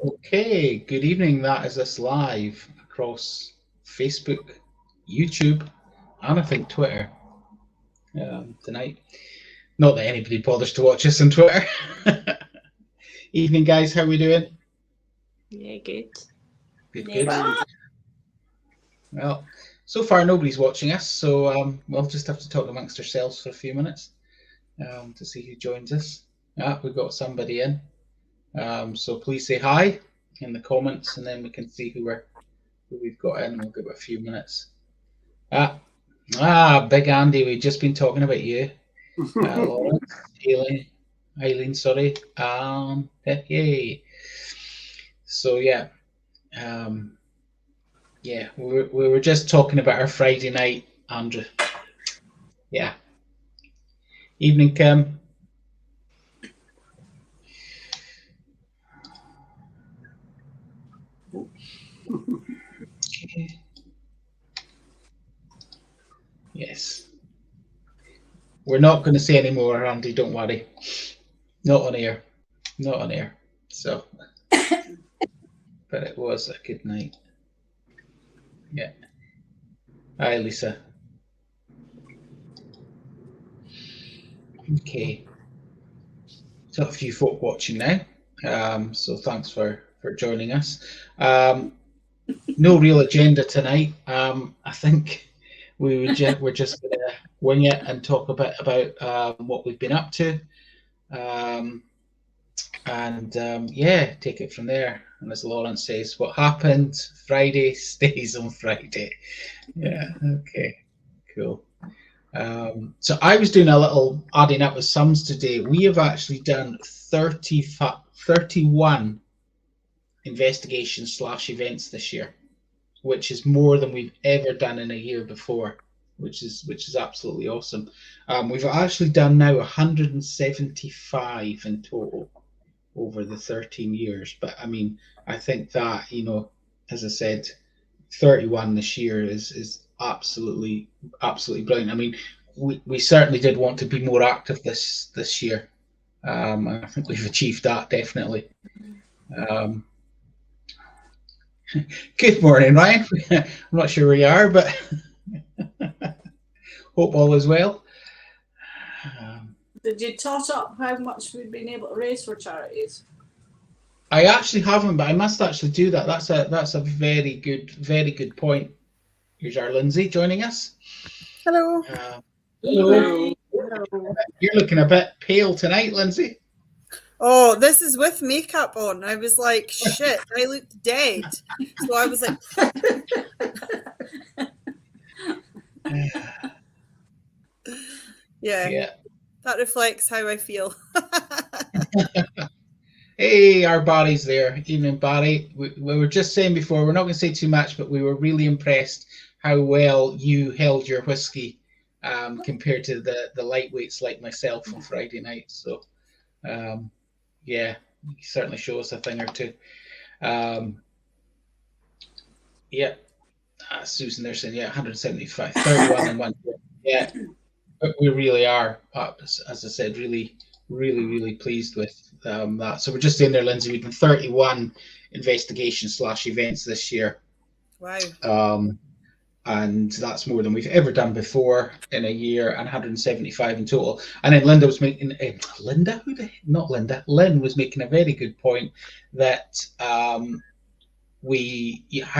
Okay, good evening. That is us live across Facebook, YouTube, and I think Twitter tonight. Not that anybody bothers to watch us on Twitter. Evening, guys. How are we doing? Yeah, good. Good. Well, so far nobody's watching us, so we'll just have to talk amongst ourselves for a few minutes to see who joins us. We've got somebody in. So please say hi in the comments, and then we can see who we've got in. We'll give it a few minutes. Big Andy, we've just been talking about you. Lawrence, Highland, sorry. Yay. So we were just talking about our Friday night, Andrew. Yeah. Evening, Kim. Okay. Yes. We're not going to say any more, Andy, don't worry. Not on air. So, but it was a good night. Yeah. Hi, Lisa. Okay. So a few folk watching now. So thanks for joining us. No real agenda tonight. I think we're just going to wing it and talk a bit about what we've been up to. Take it from there. And as Lawrence says, what happened Friday stays on Friday. Yeah, okay, cool. So I was doing a little adding up with sums today. We have actually done 31 investigations/events this year, which is more than we've ever done in a year before, which is absolutely awesome. We've actually done now 175 in total over the 13 years. But I mean, I think that, as I said, 31 this year is absolutely brilliant. I mean, we certainly did want to be more active this year. I think we've achieved that definitely. Good morning, Ryan. I'm not sure where you are, but hope all is well. Did you tot up how much we've been able to raise for charities? I actually haven't, but I must actually do that. That's a very good point. Here's our Lindsay joining us. Hello. Hello. You're looking a bit pale tonight, Lindsay. Oh, this is with makeup on. I was like, shit, I looked dead. So I was like... Yeah. That reflects how I feel. Hey, our Barry's there. Evening, Barry. We were just saying before, we're not going to say too much, but we were really impressed how well you held your whiskey compared to the lightweights like myself on Friday night. So, you certainly show us a thing or two. Susan, they're saying, 175, 31 in 1 year. Yeah, but we really are, as I said, really pleased with that. So we're just saying there, Lindsay, we've done 31 investigations/events this year. Wow. And that's more than we've ever done before in a year, and 175 in total. And then Lynn was making was making a very good point that how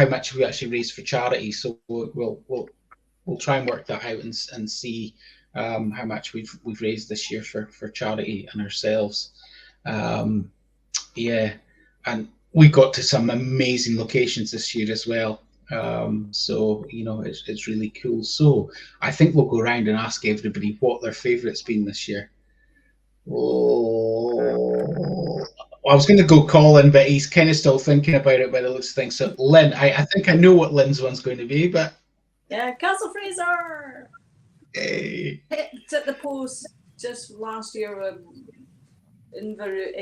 much we actually raised for charity. So we'll try and work that out and see how much we've raised this year for charity and ourselves. And we got to some amazing locations this year as well. So it's really cool. So I think we'll go around and ask everybody what their favourite's been this year. I was going to go Colin, but he's kind of still thinking about it by the looks of things. So Lynn, I think I know what Lynn's one's going to be, but Castle Fraser. Hey. It's at the post just last year. Inverary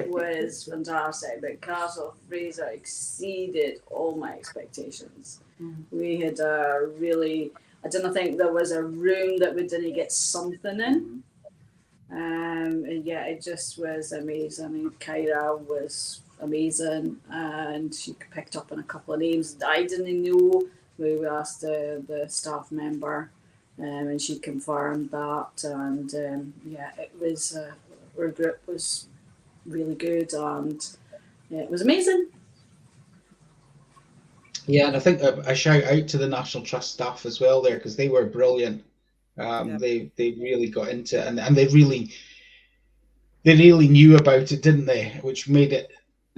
was fantastic, but Castle Fraser exceeded all my expectations. We had I didn't think there was a room that we didn't get something in. And yeah, it just was amazing. I mean, Kyra was amazing, and she picked up on a couple of names that I didn't know. We asked the staff member, and she confirmed that. And yeah, it was our group was really good, and yeah, it was amazing. Yeah, and I think a shout out to the National Trust staff as well there, because they were brilliant. Yeah. They really got into it, and they really knew about it, didn't they? Which made it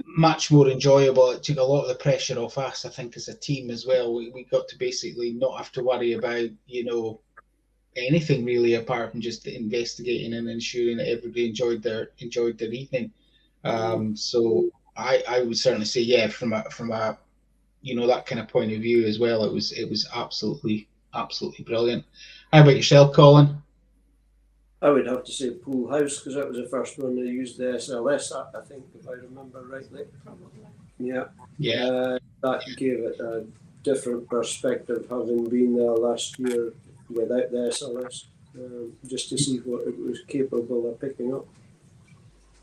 much more enjoyable. It took a lot of the pressure off us, I think, as a team as well. We got to basically not have to worry about, anything really apart from just investigating and ensuring that everybody enjoyed their evening. So I would certainly say, yeah, from a that kind of point of view as well, it was absolutely brilliant. How about yourself, Colin? I would have to say Pool House because that was the first one they used the SLS at, I think, if I remember rightly. Probably. Yeah. Yeah. That gave it a different perspective, having been there last year without the SLS, just to see what it was capable of picking up.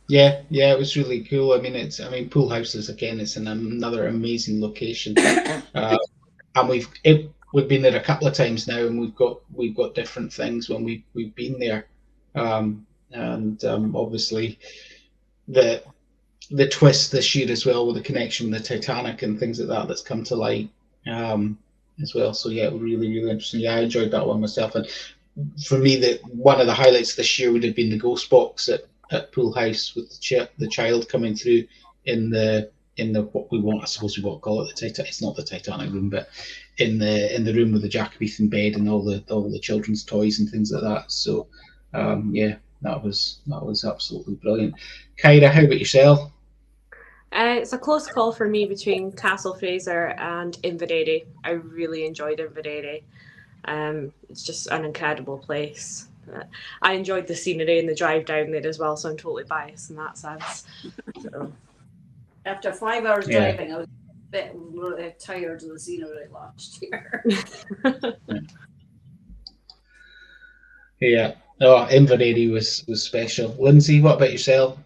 Yeah, it was really cool. I mean, Pool House is again, it's another amazing location, and we've been there a couple of times now, and we've got different things when we've been there, and obviously the twist this year as well with the connection with the Titanic and things like that that's come to light, as well. So yeah, really really interesting. Yeah, I enjoyed that one myself, and for me, one of the highlights this year would have been the ghost box at Pool House with the child coming through in the what we want, I suppose we won't call it the Titanic. It's not the Titanic room, but in the room with the Jacobean bed and all the children's toys and things like that. So yeah, that was absolutely brilliant. Kyra, how about yourself? It's a close call for me between Castle Fraser and Inveraray. I really enjoyed Inveraray. It's just an incredible place. I enjoyed the scenery and the drive down there as well, so I'm totally biased in that sense. So. After 5 hours driving, I was a bit tired of the scenery last year. Yeah. Oh, Inveraray was special. Lindsay, what about yourself?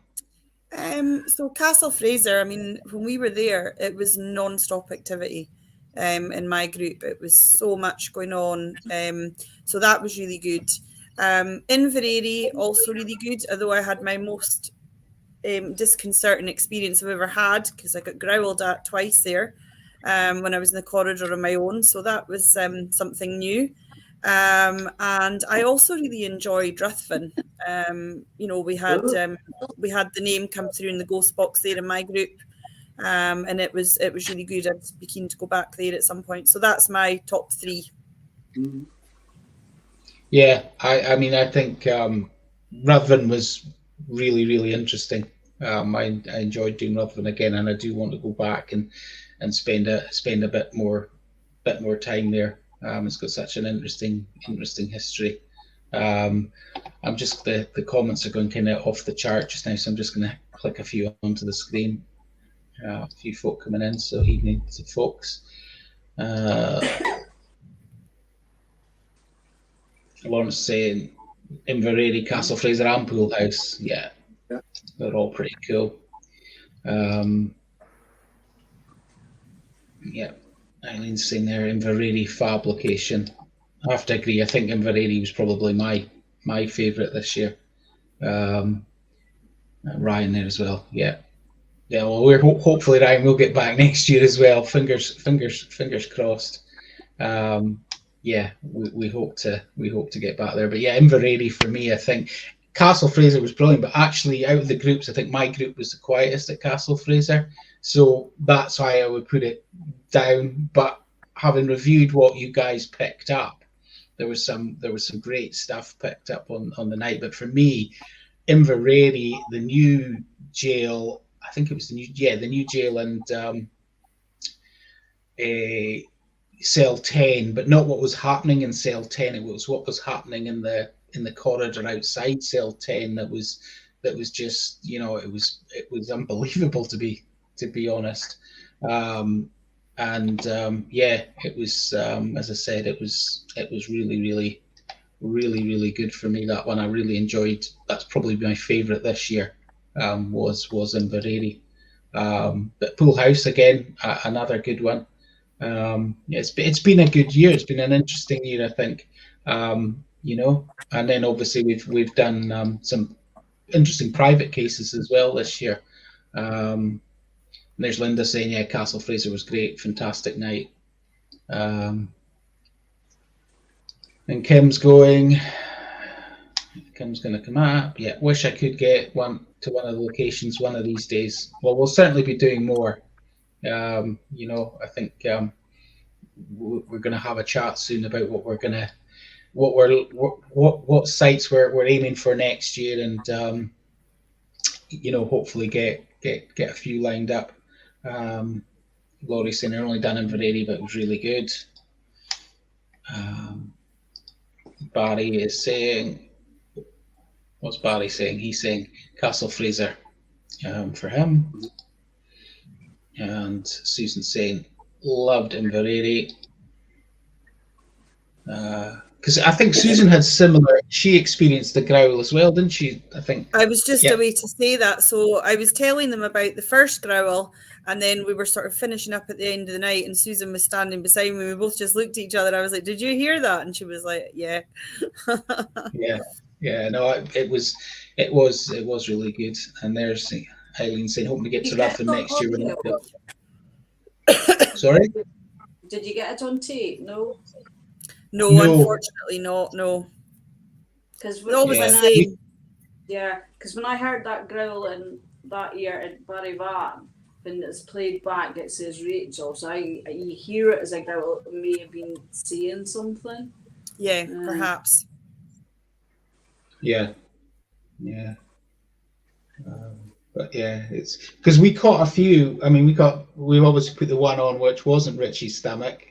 So Castle Fraser, I mean, when we were there, it was non-stop activity. In my group, it was so much going on. So that was really good. Inveraray, also really good, although I had my most disconcerting experience I've ever had because I got growled at twice there when I was in the corridor on my own. So that was something new. And I also really enjoyed Ruthven. We had the name come through in the ghost box there in my group, and it was really good. I'd be keen to go back there at some point. So that's my top three. Yeah, I mean, I think Ruthven was really, really interesting. I enjoyed doing Ruthven again, and I do want to go back and spend a bit more time there. It's got such an interesting history. I'm just the comments are going kind of off the chart just now, so I'm just going to click a few onto the screen. A few folk coming in, so evening to folks. Lawrence saying Inveraray, Castle Fraser, and Pool House. Yeah, they're all pretty cool. Yeah, Eileen's saying there Inveraray fab location. I have to agree. I think Inveraray was probably my favourite this year. Ryan there as well. Yeah. Well, we're hopefully Ryan will get back next year as well. Fingers crossed. Yeah, we hope to get back there. But yeah, Inveraray for me, I think Castle Fraser was brilliant. But actually, out of the groups, I think my group was the quietest at Castle Fraser. So that's why I would put it down. But having reviewed what you guys picked up, there was some great stuff picked up on the night. But for me, Inveraray, the new jail, I think it was the new jail and cell 10, but not what was happening in cell 10. It was what was happening in the corridor outside cell 10 that was just, it was unbelievable to be honest. Yeah, it was as I said, it was really really really, really good for me. That one I really enjoyed. That's probably my favourite this year. Was Inverary. But Pool House again, another good one. It's been a good year. It's been an interesting year, I think. And then obviously we've done some interesting private cases as well this year. There's Linda saying, yeah, Castle Fraser was great, fantastic night. And Kim's going to come up. Yeah, wish I could get one to one of the locations one of these days. Well, we'll certainly be doing more. I think we're going to have a chat soon about what sites we're aiming for next year, and hopefully get a few lined up. Laurie saying they're only done Inverary, but it was really good. Barry is saying, what's Barry saying? He's saying Castle Fraser for him. And Susan saying loved Inverary. Because I think Susan had similar. She experienced the growl as well, didn't she? I think. I was just away to say that. So I was telling them about the first growl, and then we were sort of finishing up at the end of the night, and Susan was standing beside me. We both just looked at each other. I was like, "Did you hear that?" And she was like, "Yeah." Yeah. No, it was really good. And there's Highland saying, "Hoping to get to Rutland next year." Sorry. Did you get it on tape? No. No, unfortunately not. No. Because when I heard that growl in that year at Barryvan, when it's played back, it says Rachel. So you hear it as a growl. It may have been saying something. Yeah, perhaps. Yeah. But yeah, it's because we caught a few. I mean, we obviously put the one on which wasn't Richie's stomach.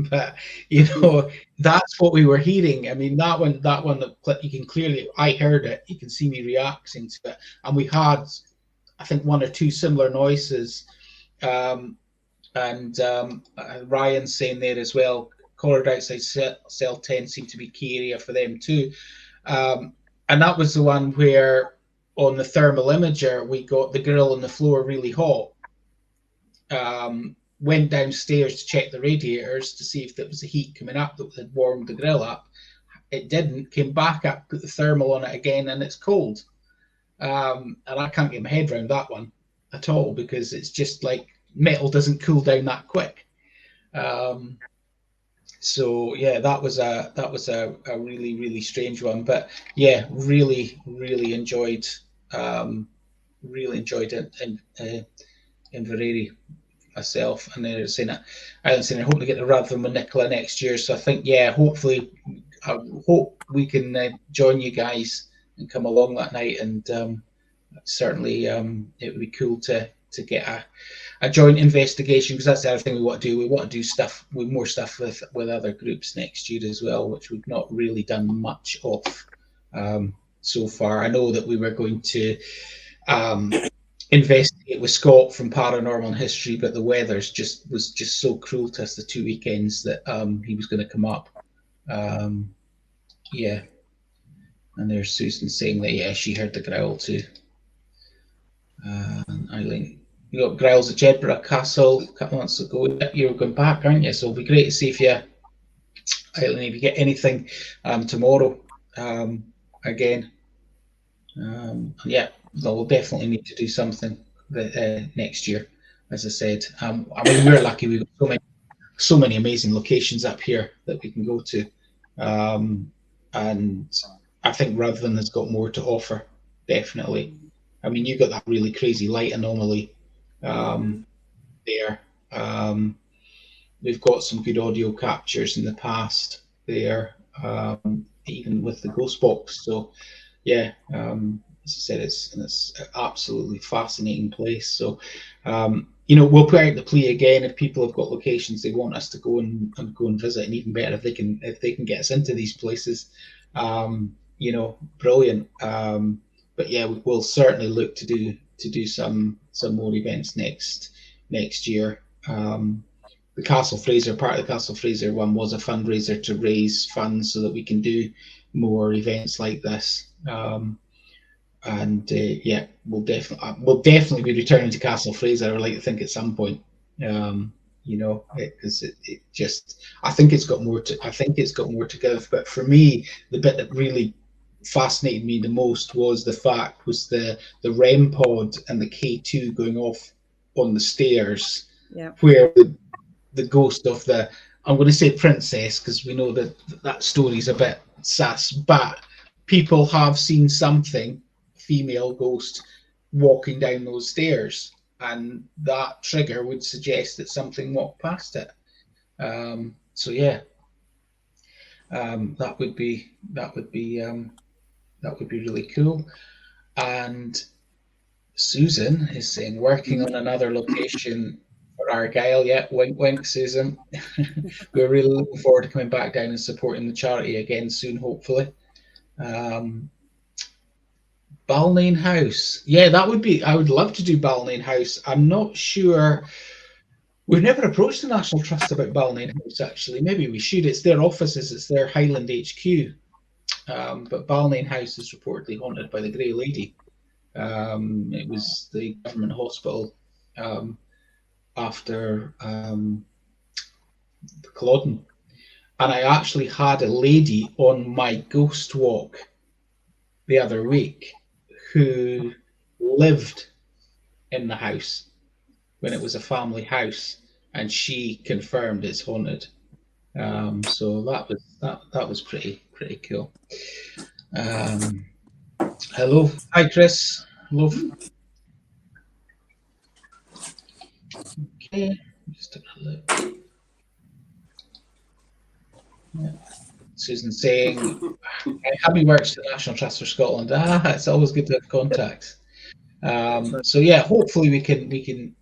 But that's what we were hearing. I mean, that one that you can clearly, I heard it. You can see me reacting to it, and we had, I think, one or two similar noises. And Ryan's saying there as well. Corridor outside cell 10 seemed to be key area for them too, and that was the one where on the thermal imager we got the grill on the floor really hot. Went downstairs to check the radiators to see if there was a heat coming up that had warmed the grill up. It didn't. Came back up, put the thermal on it again, and it's cold. And I can't get my head around that one at all, because it's just like metal doesn't cool down that quick. So yeah, that was a really, really strange one. But yeah, really, really enjoyed it in Inverary myself. And they're saying that I'm hoping to get the Rutland with Nicola next year. So I think, yeah, hopefully, I hope we can join you guys and come along that night. And certainly, it would be cool to get a joint investigation, because that's the other thing we want to do. We want to do stuff with more stuff with other groups next year as well, which we've not really done much of so far. I know that we were going to investigate with Scott from Paranormal History, but the weather was just so cruel to us the 2 weekends that he was going to come up. Yeah. And there's Susan saying that, yeah, she heard the growl too. Eileen, you got growls at Jedburgh Castle a couple months ago. You were going back, aren't you? So it'll be great to see if you get anything tomorrow again. Yeah, we'll definitely need to do something next year. As I said, I mean, we're lucky. We've got so many amazing locations up here that we can go to, and I think Rutland has got more to offer. Definitely. I mean, you got that really crazy light anomaly there. We've got some good audio captures in the past there, even with the ghost box. So, yeah, as I said, it's an absolutely fascinating place. So, we'll put out the plea again if people have got locations they want us to go and visit, and even better if they can get us into these places. Brilliant. But yeah, we'll certainly look to do some more events next year. the Castle Fraser, part of the Castle Fraser one was a fundraiser to raise funds so that we can do more events like this. And yeah, we'll definitely be returning to Castle Fraser. I would like to think at some point, you know, because it just, I think it's got more to give. But for me, the bit that really fascinated me the most was the REM pod and the K2 going off on the stairs, Yeah. where the ghost of the, I'm going to say princess because we know that story's a bit sus, but people have seen something, female ghost, walking down those stairs, and that trigger would suggest that something walked past it. So yeah, that would be really cool. And Susan is saying working on another location for Argyle. Yeah, wink, wink, Susan. We're really looking forward to coming back down and supporting the charity again soon, hopefully. Balnain House. Yeah, that would be, I would love to do Balnain House. I'm not sure. We've never approached the National Trust about Balnain House, actually. Maybe we should. It's their offices, it's their Highland HQ. But Balnain House is reportedly haunted by the Grey Lady. It was the government hospital after Culloden. And I actually had a lady on my ghost walk the other week who lived in the house when it was a family house, and she confirmed it's haunted. So that was pretty cool. Hello, hi Chris. Love. Okay, just have a look. Yeah. Susan saying, "Happy works for the National Trust for Scotland." It's always good to have contacts. So yeah, hopefully we can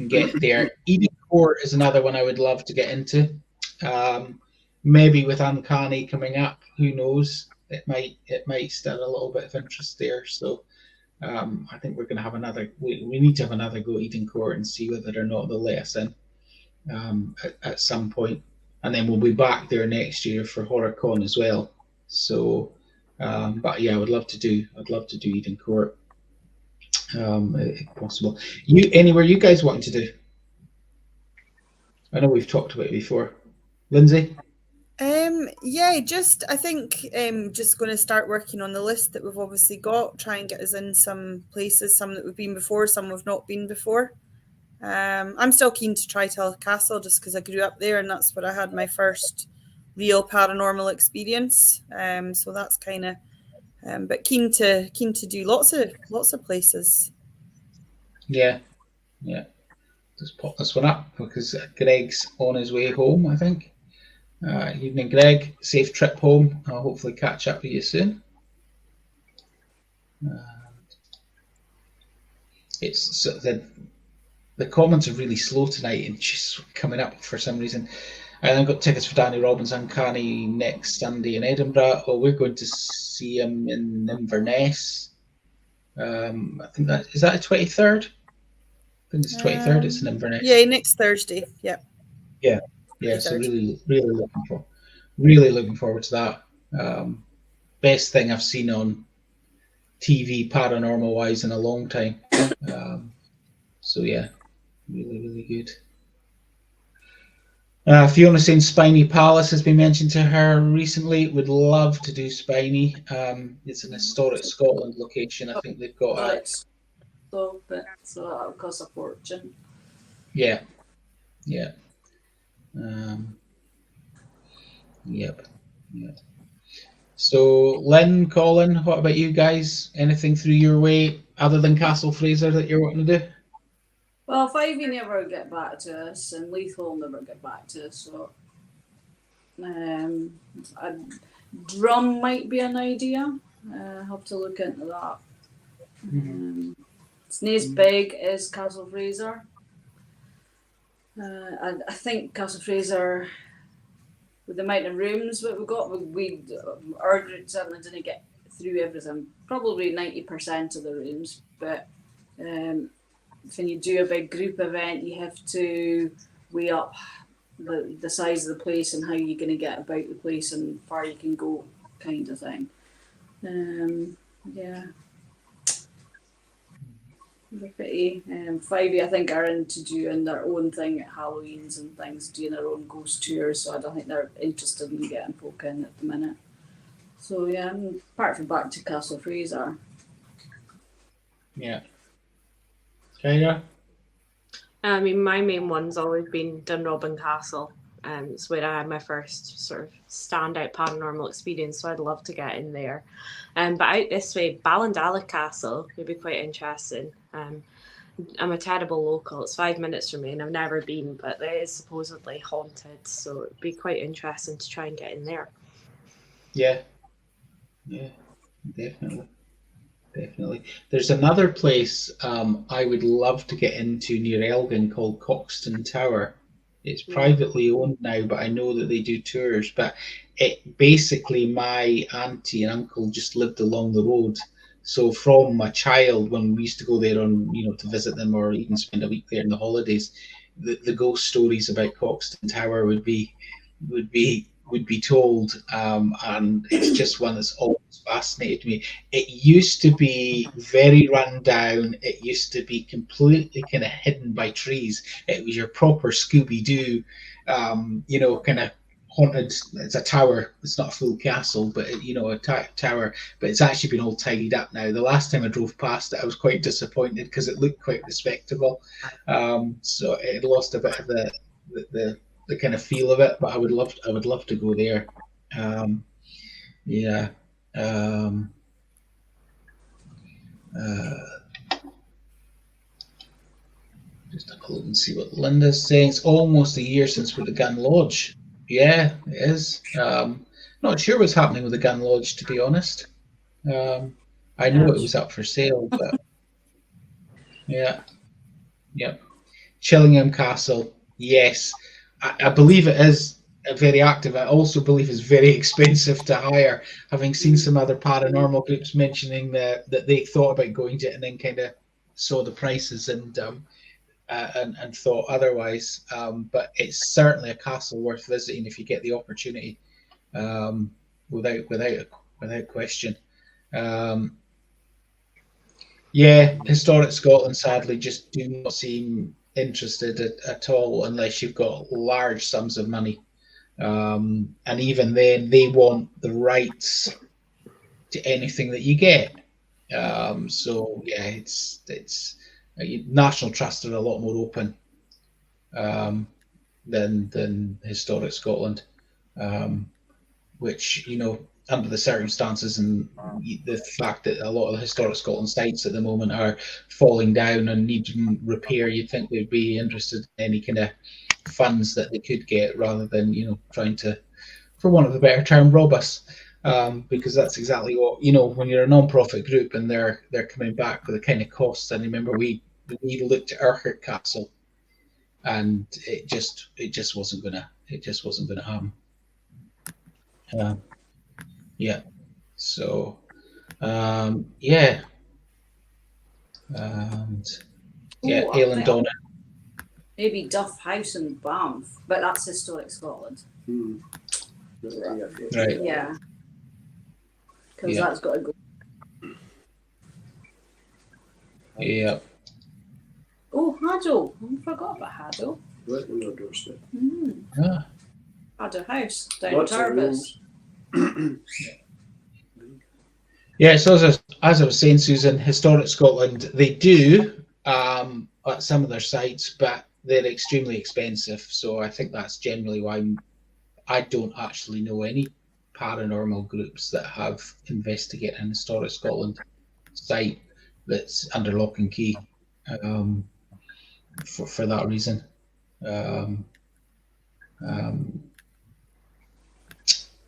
get there. Eden Court is another one I would love to get into. Maybe with Uncanny coming up, who knows? It might stir a little bit of interest there. So I think we're going to have another. We need to have another go at Eden Court and see whether or not they'll let us in at some point. And then we'll be back there next year for HorrorCon as well. So, but yeah, I'd love to do Eden Court. If possible. Anywhere you guys want to do? I know we've talked about it before. Lindsay? Yeah, I think just going to start working on the list that we've obviously got, try and get us in some places, some that we've been before, some we've not been before. I'm still keen to try Castle just because I grew up there and that's where I had my first real paranormal experience. So that's kind of, but keen to do lots of places. Yeah. Just pop this one up because Greg's on his way home, I think. Evening, Greg. Safe trip home. I'll hopefully catch up with you soon. It's the comments are really slow tonight and just coming up for some reason. And I've got tickets for Danny Robbins Uncanny next Sunday in Edinburgh. Oh, we're going to see him in Inverness. I think that is that the 23rd. I think it's 23rd. It's in Inverness. Yeah, next Thursday. Yeah. So really looking forward to that. Best thing I've seen on TV paranormal wise in a long time. So yeah, really good. Fiona saying Spiny Palace has been mentioned to her recently. Would love to do Spiny. It's an historic Scotland location. I think they've got so that'll cost a fortune. Yeah. Yep. So Lynn, Colin, what about you guys? Anything through your way other than Castle Fraser that you're wanting to do? Well, Fyvie never get back to us, and Lethal never get back to us. So, a drum might be an idea. I'll have to look into that. It's not as big as Castle Fraser. I think Castle Fraser, with the amount of rooms that we got, our group certainly didn't get through everything. Probably 90% of the rooms, but when you do a big group event, you have to weigh up the size of the place and how you're going to get about the place and far you can go, kind of thing. Yeah. They're pretty. 5e, I think, are into doing their own thing at Halloween's and things, doing their own ghost tours. So I don't think they're interested in getting folk in at the minute. So yeah, apart from back to Castle Fraser. Yeah. Kyra? I mean, my main one's always been Dunrobin Castle. It's where I had my first sort of standout paranormal experience, so I'd love to get in there. But out this way, Ballindalloch Castle would be quite interesting. I'm a terrible local. It's 5 minutes from me, and I've never been, but it is supposedly haunted, so it'd be quite interesting to try and get in there. Yeah. Yeah, definitely. Definitely. There's another place I would love to get into near Elgin called Coxton Tower. It's privately owned now, but I know that they do tours. But it basically, my auntie and uncle just lived along the road. So from a child, when we used to go there on, to visit them or even spend a week there in the holidays, the ghost stories about Coxton Tower would be told, and it's just one that's always fascinated me. It used to be very run down. It used to be completely kind of hidden by trees. It was your proper Scooby-Doo, kind of haunted. It's a tower. It's not a full castle, but a tower. But it's actually been all tidied up now. The last time I drove past it, I was quite disappointed because it looked quite respectable. So it lost a bit of the kind of feel of it, but I would love to go there. Yeah. Just have a look and see what Linda's saying. It's almost a year since we're at the Gun Lodge. Yeah, it is. Not sure what's happening with the Gun Lodge, to be honest. I know it was up for sale, but yeah. Chillingham Castle, yes. I believe it is very active. I also believe it's very expensive to hire, having seen some other paranormal groups mentioning that they thought about going to it and then kind of saw the prices and thought otherwise. But it's certainly a castle worth visiting if you get the opportunity, without question. Yeah, historic Scotland sadly just do not seem interested at all unless you've got large sums of money. And even then, they want the rights to anything that you get. So yeah, it's National Trust are a lot more open than historic Scotland, which under the circumstances and the fact that a lot of the historic Scotland sites at the moment are falling down and need repair, you'd think they'd be interested in any kind of funds that they could get rather than trying to, for want of a better term, rob us, because that's exactly what when you're a non-profit group and they're coming back with the kind of costs. And remember, we looked at Urquhart Castle, and it just wasn't gonna happen. Yeah. So, yeah. And yeah, Aileen Donna. Maybe Duff House in Banff, but that's historic Scotland. Right. Yeah. Because that's got to go. Yeah. Oh, Haddo. I forgot about Haddo. Right on our doorstep. Ah. Haddo House down in Tarbis. Yeah, so as I was saying, Susan, historic Scotland, they do at some of their sites, but they're extremely expensive. So I think that's generally why I don't actually know any paranormal groups that have investigated an historic Scotland site that's under lock and key, for that reason.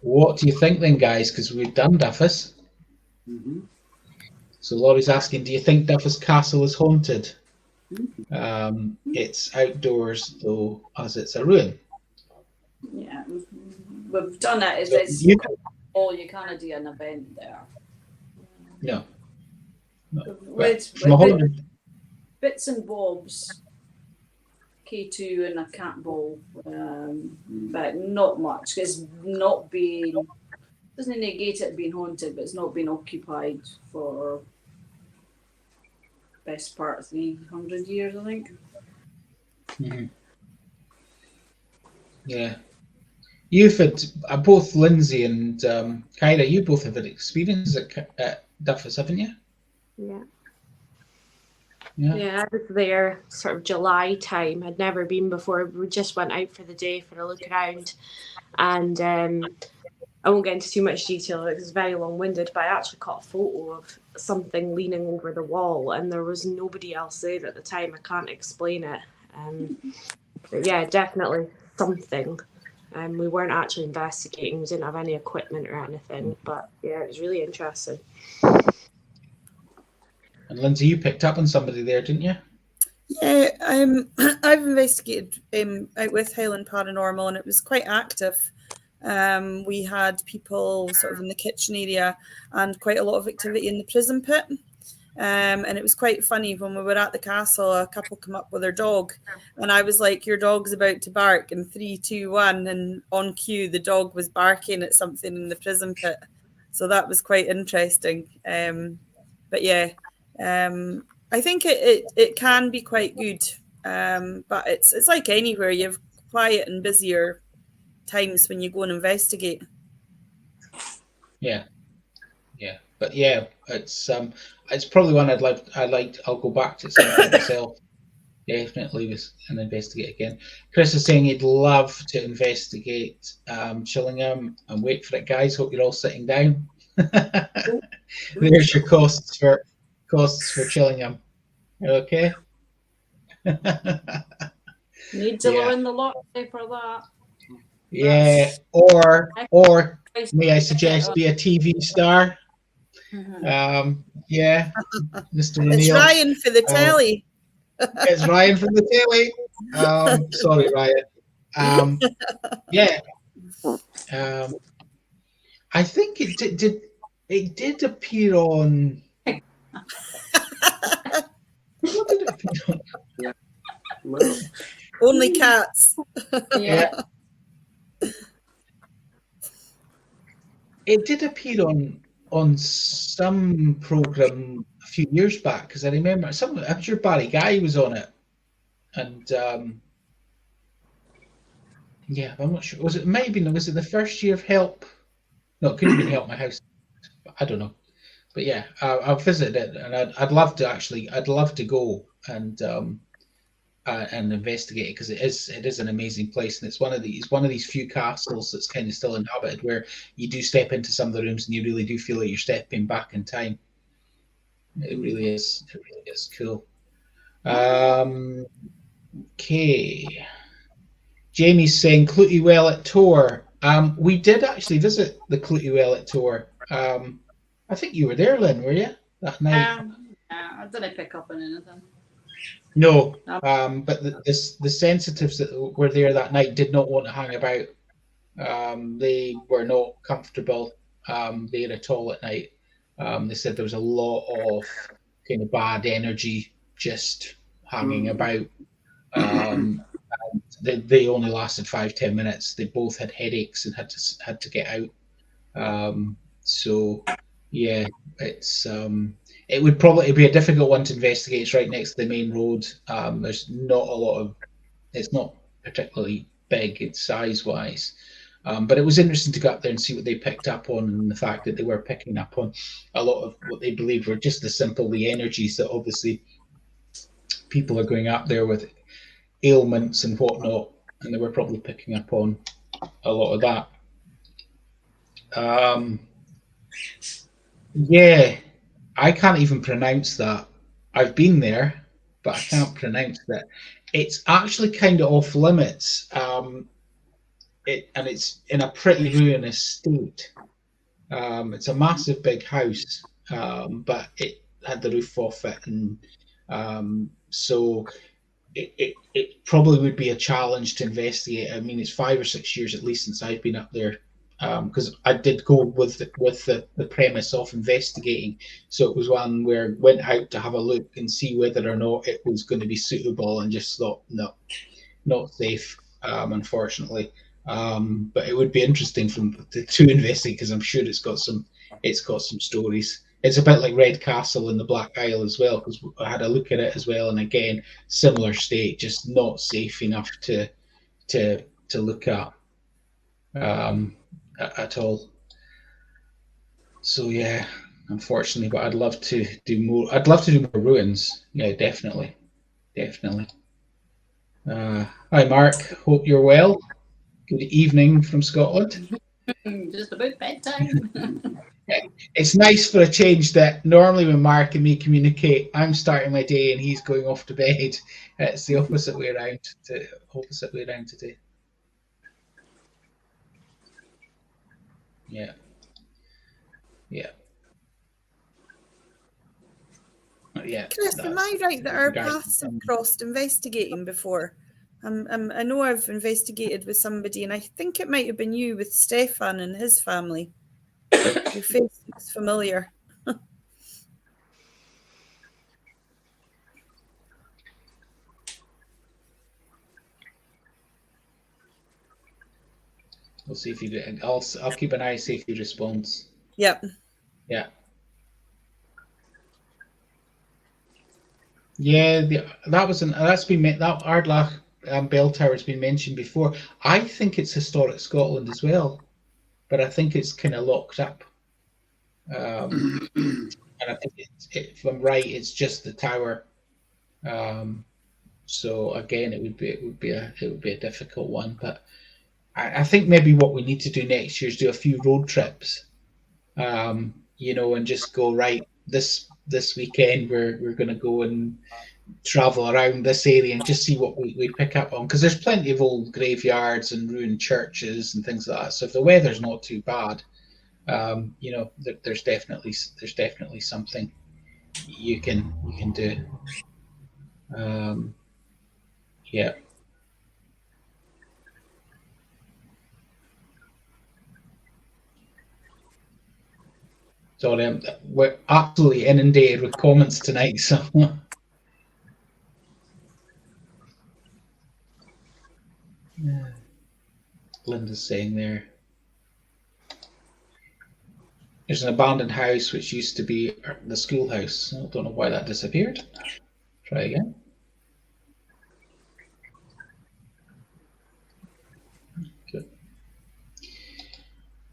What do you think then, guys? Because we've done Duffus. Mm-hmm. So Laurie's asking, do you think Duffus Castle is haunted? It's outdoors though, as it's a ruin. Yeah, we've done it. So It's you can't do an event there. No. With from a holiday. bits and bobs, K2 and a cat ball, but not much. It's not been, doesn't negate it being haunted, but it's not been occupied for best part of 300 years, I think. Mhm. Yeah. You've had both Lindsay and Kyra, you both have had experiences at Duffus, haven't you? Yeah. Yeah. Yeah, I was there sort of July time. I'd never been before. We just went out for the day for a look around. And I won't get into too much detail because it's very long-winded, but I actually caught a photo of something leaning over the wall and there was nobody else there at the time. I can't explain it. But yeah, definitely something. We weren't actually investigating. We didn't have any equipment or anything. But yeah, it was really interesting. And Lindsay, you picked up on somebody there, didn't you? Yeah, I've investigated out with Highland Paranormal, and it was quite active. We had people sort of in the kitchen area and quite a lot of activity in the prison pit. And it was quite funny when we were at the castle, a couple come up with their dog, and I was like, your dog's about to bark in 3, 2, 1, and on cue the dog was barking at something in the prison pit. So that was quite interesting. But yeah, I think it can be quite good. But it's like anywhere, you have quiet and busier times when you go and investigate. Yeah. But yeah, it's probably one I'll go back to some point myself. Definitely with and investigate again. Chris is saying he'd love to investigate Chillingham, and wait for it, guys. Hope you're all sitting down. There's your costs for Chillingham. Okay. Need to win the lottery for that. Yeah, or may I suggest be a TV star? Yeah, Mr. O'Neill. It's Ryan for the telly. It's Ryan from the telly. Sorry, Ryan. Yeah. I think it did appear on. What did it appear on? Yeah. Well, Only cats. Yeah. It did appear on some program a few years back, because I remember I'm sure Barry Guy was on it, and yeah, I'm not sure. Was it the first year of Help? No, it couldn't have been Help My House. I don't know, but yeah, I've visited it, and I'd love to go and investigate it, because it is an amazing place, and it's one of these few castles that's kind of still inhabited, where you do step into some of the rooms and you really do feel like you're stepping back in time. It really is cool. Okay. Jamie's saying Clutie Well at Tor. We did actually visit the Clutie Well at Tor. I think you were there, Lynn, were you, that night? I didn't pick up on anything. No, but the sensitives that were there that night did not want to hang about. They were not comfortable there at all at night. They said there was a lot of kind of bad energy just hanging about. They only lasted 5-10 minutes. They both had headaches and had to get out. So yeah, it would probably be a difficult one to investigate. It's right next to the main road. There's not a lot of. It's not particularly big size wise. But it was interesting to go up there and see what they picked up on, and the fact that they were picking up on a lot of what they believed were just the energies that obviously people are going up there with ailments and whatnot, and they were probably picking up on a lot of that. Yeah, I can't even pronounce that. I've been there, but I can't pronounce that. It's actually kind of off limits. It's in a pretty ruinous state. It's a massive big house, but it had the roof off it, and so it probably would be a challenge to investigate. I mean, it's 5 or 6 years at least since I've been up there, because I did go with the premise of investigating. So it was one where I went out to have a look and see whether or not it was going to be suitable, and just thought no. not safe, unfortunately. But it would be interesting to investigate, because I'm sure it's got some stories. It's a bit like Red Castle in the Black Isle as well, because I had a look at it as well, and again, similar state, just not safe enough to look at all. So yeah, unfortunately, but I'd love to do more. I'd love to do more ruins. Yeah, definitely. Hi, Mark. Hope you're well. Good evening from Scotland. Just about bedtime. It's nice for a change that normally when Mark and me communicate, I'm starting my day and he's going off to bed. It's the opposite way around. Today. Yeah. Chris, am I right that our paths have crossed investigating before? I know I've investigated with somebody, and I think it might have been you with Stefan and his family. Your face looks familiar. We'll see if you get. I'll keep an eye, see if he responds. Yep. Yeah. Yeah, that's been that Ardlach bell tower has been mentioned before. I think it's historic Scotland as well, but I think it's kind of locked up. And I think if I'm right, it's just the tower. So again, it would be a difficult one, but I think maybe what we need to do next year is do a few road trips, and just go right this weekend. We're going to go and travel around this area and just see what we pick up on, because there's plenty of old graveyards and ruined churches and things like that. So if the weather's not too bad, there's definitely something you can do. Yeah. Sorry, we're absolutely inundated with comments tonight, so. Yeah. Linda's saying there's an abandoned house which used to be the schoolhouse. I don't know why that disappeared. Try again. Good.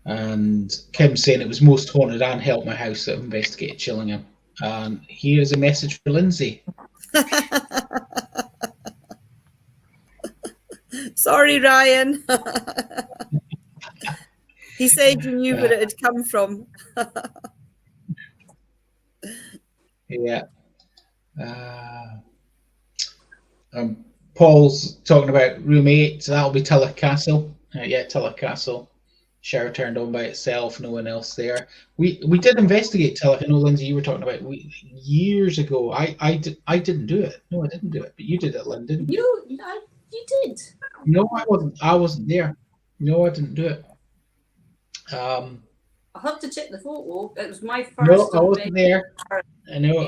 And Kim's saying it was most haunted and helped my house that investigated Chillingham. And here's a message for Lindsay. Sorry, Ryan. He said you knew where it had come from. Yeah. Paul's talking about room 8, so that'll be Tulloch Castle. Tulloch Castle. Shower turned on by itself, no one else there. We did investigate Tulloch. I know, Lindsay, you were talking about years ago. I didn't do it. No, I didn't do it, but you did it, Lynn, didn't you? You did. No, I wasn't. I wasn't there. No, I didn't do it. I'll have to check the photo. It was my first. No, I wasn't there. I know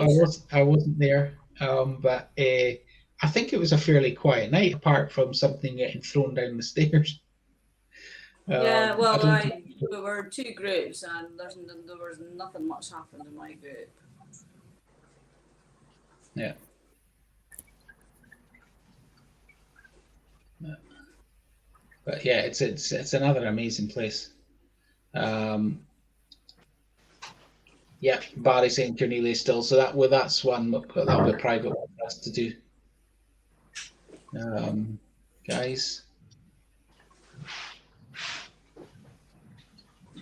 I wasn't there. But I think it was a fairly quiet night, apart from something getting thrown down the stairs. Yeah, well, we were 2 groups, and there was nothing much happened in my group. Yeah. But yeah, it's another amazing place. Yeah, Barry St. Cornelius still. So that's one that'll be a private one for us to do. Guys,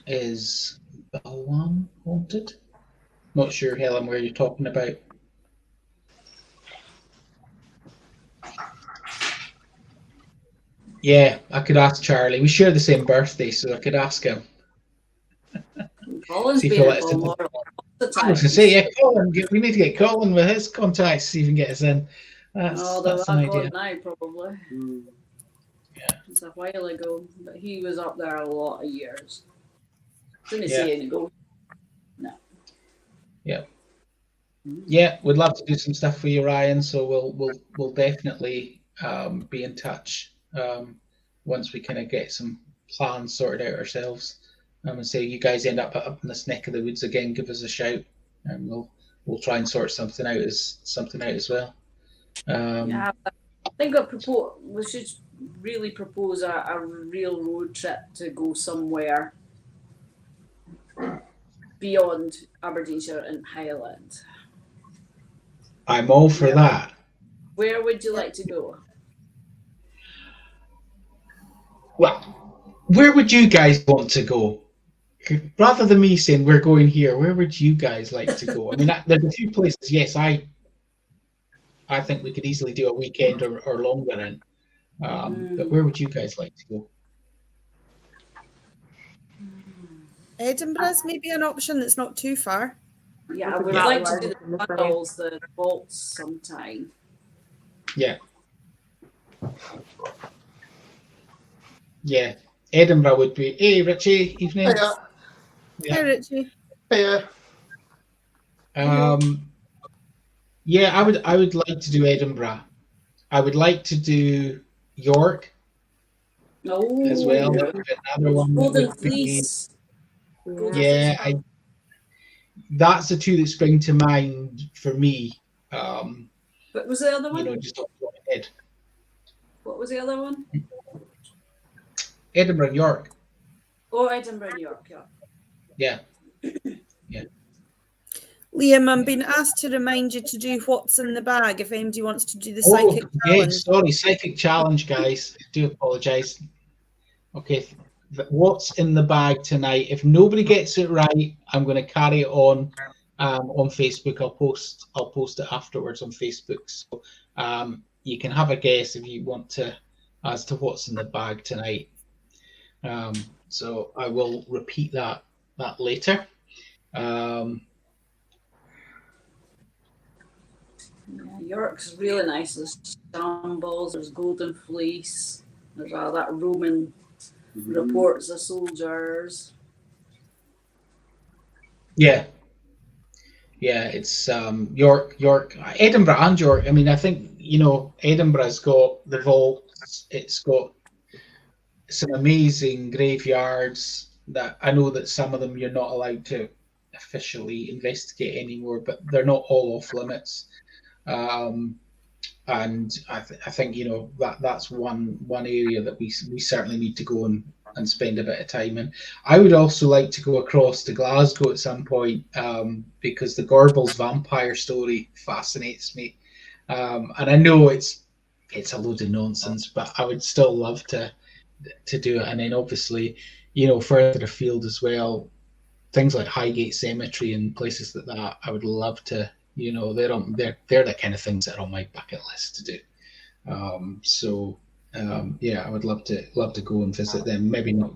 is Balwan haunted? Not sure, Helen, where you're talking about. Yeah, I could ask Charlie. We share the same birthday, so I could ask him. Colin's been at Balmoral all the time. I was going to say, yeah, Colin. We need to get Colin with his contacts, see if he can get us in. That's an idea. Now, probably. Yeah. It's a while ago, but he was up there a lot of years. Didn't see any go. No. Yeah. Yeah, we'd love to do some stuff for you, Ryan. So we'll definitely be in touch once we kind of get some plans sorted out ourselves. And say you guys end up in this neck of the woods again, give us a shout, and we'll try and sort something out as well. Yeah, I think we should really propose a real road trip to go somewhere beyond Aberdeenshire and Highland. I'm all for that. Where would you like to go? Well, where would you guys want to go? Rather than me saying we're going here, where would you guys like to go? I mean, there's a few places. Yes, I think we could easily do a weekend or longer in. But where would you guys like to go? Edinburgh's maybe an option that's not too far. Yeah, I would like to do the tunnels, the vaults sometime. Yeah. Yeah. Edinburgh would be. Hey, Richie, evening. Hiya. Yeah. Hi, Richie. Hiya. Yeah, I would like to do Edinburgh. I would like to do York as well. Yeah. Another one that Golden would be, Fleece. yeah, that's the two that spring to mind for me. But was the other one? You know, just off the top of my head. What was the other one? Edinburgh and York. Oh, Edinburgh, New York, yeah. Yeah. Liam, I'm being asked to remind you to do what's in the bag if anybody wants to do the psychic yeah, challenge. sorry, psychic challenge, guys. I do apologise. Okay, what's in the bag tonight? If nobody gets it right, I'm going to carry it on Facebook. I'll post it afterwards on Facebook. So you can have a guess if you want to as to what's in the bag tonight. So I will repeat that later. Yeah, York's really nice. There's shambles, there's golden fleece, there's all that Roman reports of soldiers. Yeah, it's York, Edinburgh and York. I mean, I think, you know, Edinburgh's got the vaults. It's got some amazing graveyards that I know that some of them you're not allowed to officially investigate anymore, but they're not all off limits. And I think, you know, that's one area that we certainly need to go and spend a bit of time in. I would also like to go across to Glasgow at some point, because the Gorbals vampire story fascinates me, and I know it's a load of nonsense, but I would still love to do it. And then obviously, you know, further afield as well, things like Highgate Cemetery and places like that, I would love to. You know, they're the kind of things that are on my bucket list to do. Yeah, I would love to go and visit them. Maybe not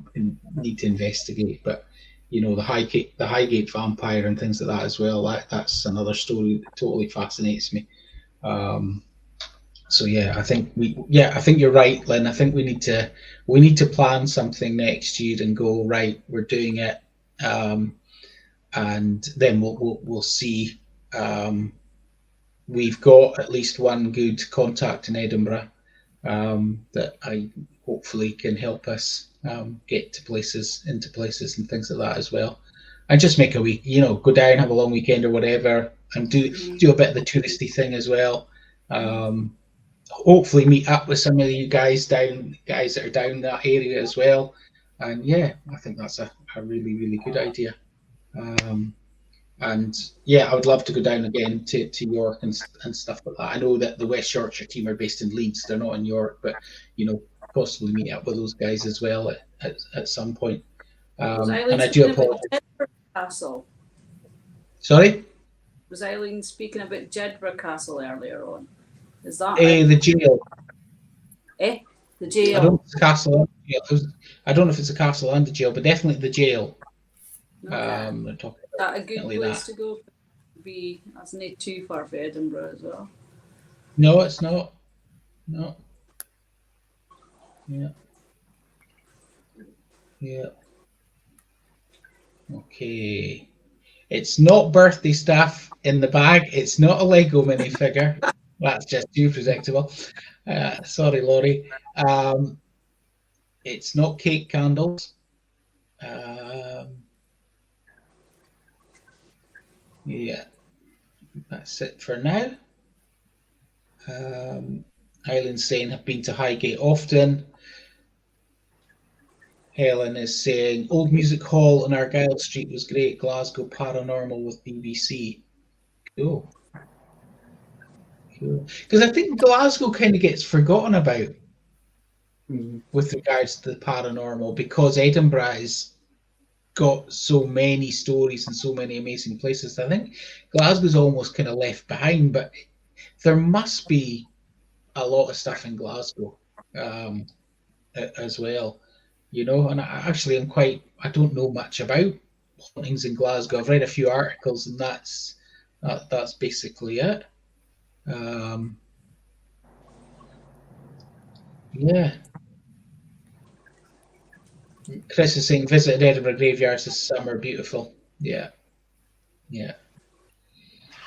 need to investigate, but you know, the Highgate vampire and things like that as well. That's another story that totally fascinates me. So yeah, I think you're right, Lynn. I think we need to plan something next year and go, right, we're doing it, and then we'll see. We've got at least one good contact in Edinburgh that I hopefully can help us get into places and things like that as well, and just make a week, you know, go down, have a long weekend or whatever, and do a bit of the touristy thing as well. Hopefully meet up with some of you guys that are down that area as well, and yeah, I think that's a really, really good idea. And yeah, I would love to go down again to York and stuff like that. I know that the West Yorkshire team are based in Leeds; they're not in York, but you know, possibly meet up with those guys as well at some point. And I do apologize. Castle. Sorry? Was Eileen speaking about Jedburgh Castle earlier on? Is that the jail? The jail. I don't know if it's a castle. I don't know if it's a castle and a jail, but definitely the jail. Okay. They're talking Is that a good place that. to go? That's not too far for Edinburgh as well. No, it's not. No. Yeah. Yeah. Okay. It's not birthday stuff in the bag. It's not a Lego minifigure. That's just too predictable. Sorry, Laurie. It's not cake candles. Yeah, that's it for now. Highland's saying have been to Highgate often. Helen is saying old music hall on Argyle Street was great. Glasgow Paranormal with BBC. Cool. Cool. Because I think Glasgow kind of gets forgotten about with regards to the paranormal because Edinburgh has got so many stories and so many amazing places. I think Glasgow's almost kind of left behind, but there must be a lot of stuff in Glasgow as well, you know. And I don't know much about hauntings in Glasgow. I've read a few articles, and that's basically it. Yeah. Chris is saying visited Edinburgh graveyards this summer. Beautiful. Yeah. Yeah.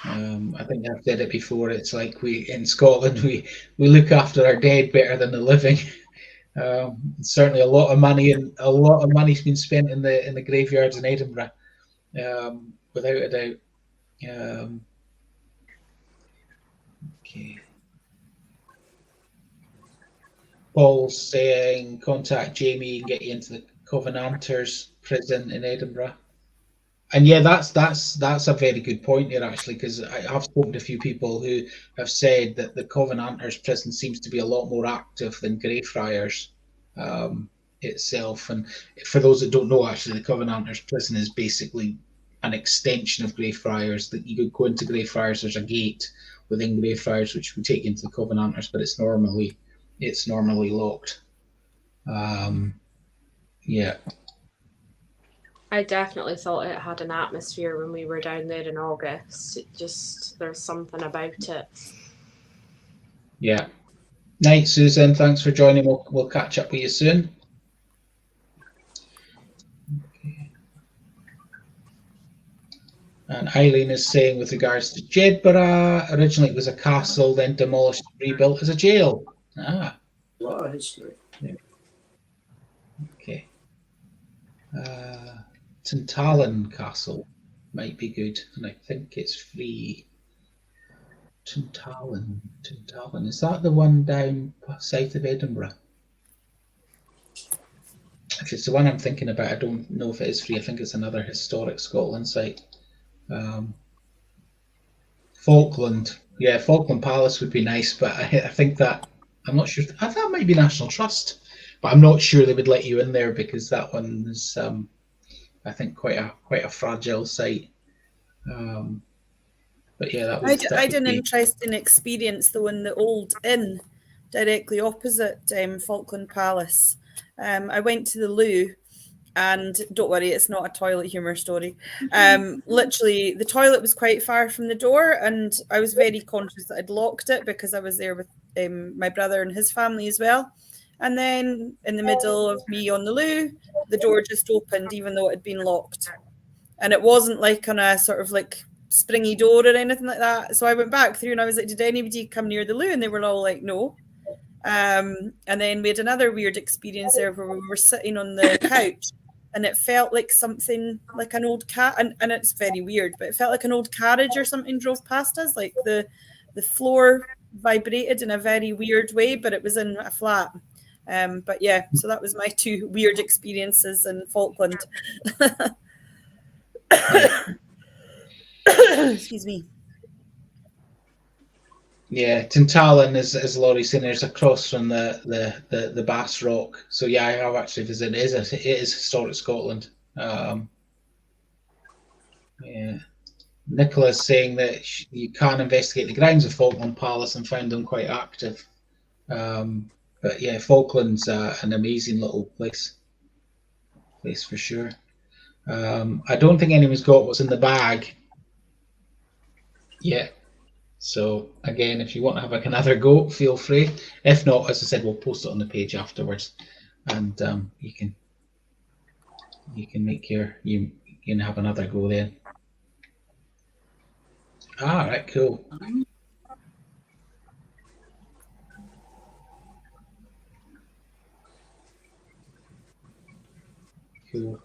I think I've said it before. It's like we in Scotland we look after our dead better than the living. Certainly, a lot of money's been spent in the graveyards in Edinburgh, without a doubt. Okay. Paul's saying contact Jamie and get you into the Covenanters prison in Edinburgh. And yeah, that's a very good point here actually, because I have spoken to a few people who have said that the Covenanters prison seems to be a lot more active than Greyfriars itself. And for those that don't know, actually, the Covenanters prison is basically an extension of Greyfriars. That you go into Greyfriars, there's a gate within Greyfriars which will take you into the Covenanters, but it's normally locked. Yeah. I definitely thought it had an atmosphere when we were down there in August. There's something about it. Yeah. Night, Susan. Thanks for joining. We'll catch up with you soon. Okay. And Eileen is saying with regards to Jedburgh, originally it was a castle, then demolished and rebuilt as a jail. Ah. A lot of history. Yeah. Okay. Tintagel Castle might be good, and I think it's free. Tintagel. Is that the one down south of Edinburgh? If it's the one I'm thinking about, I don't know if it is free. I think it's another historic Scotland site. Falkland. Yeah, Falkland Palace would be nice, but I think that I'm not sure. That might be National Trust, but I'm not sure they would let you in there because that one is, I think, quite a fragile site. But yeah, that would. I had an interesting experience though in the old inn directly opposite Falkland Palace. I went to the loo, and don't worry, it's not a toilet humour story. Literally, the toilet was quite far from the door, and I was very conscious that I'd locked it because I was there with my brother and his family as well. And then in the middle of me on the loo, the door just opened, even though it had been locked. And it wasn't like on a sort of like springy door or anything like that. So I went back through and I was like, did anybody come near the loo? And they were all like, no. And then we had another weird experience there where we were sitting on the couch and it felt like something like an old cat. And it's very weird, but it felt like an old carriage or something drove past us. Like the floor vibrated in a very weird way, but it was in a flat. But yeah, so that was my two weird experiences in Falkland. Excuse me. Yeah, Tintagel is, as Laurie saying, there's across from the Bass Rock. So yeah, I have actually visited. It is historic Scotland. Yeah. Nicola's saying that you can investigate the grounds of Falkland Palace and found them quite active. But yeah, Falkland's an amazing little place for sure. I don't think anyone's got what's in the bag yet. So again, if you want to have another go, feel free. If not, as I said, we'll post it on the page afterwards, and you can you can have another go then. All right, cool. Cool.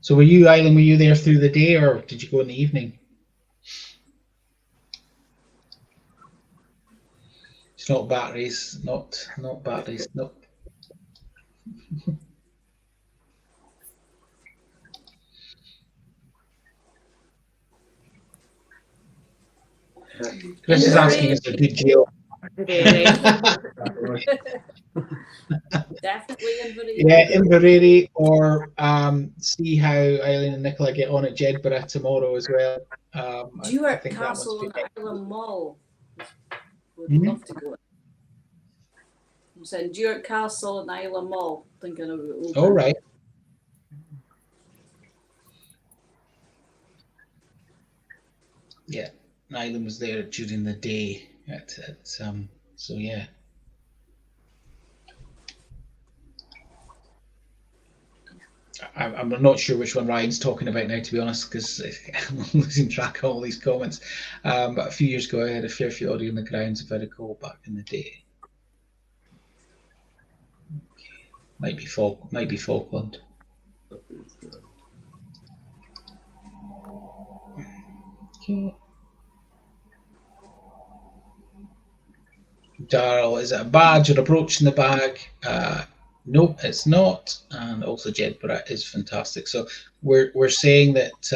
So were you, Eileen, were you there through the day or did you go in the evening? It's not batteries, not batteries, no. Chris is asking is a good deal. Definitely Inveraray. Yeah, Inveraray, or see how Eileen and Nicola get on at Jedburgh tomorrow as well. I think Castle that and one's Highland Mall. Would Mhm. love to go. I'm saying Duart Castle and Highland Mall. Thinking of it. Open. all right. Yeah, Eileen was there during the day so yeah. I'm not sure which one Ryan's talking about now, to be honest, because I'm losing track of all these comments. But a few years ago, I had a fair few audio on the grounds, if I recall, back in the day. Might be Falkland. Okay. Darrell, is it a badge or a brooch in the bag? No, it's not. And also Jedburgh is fantastic. So we're saying that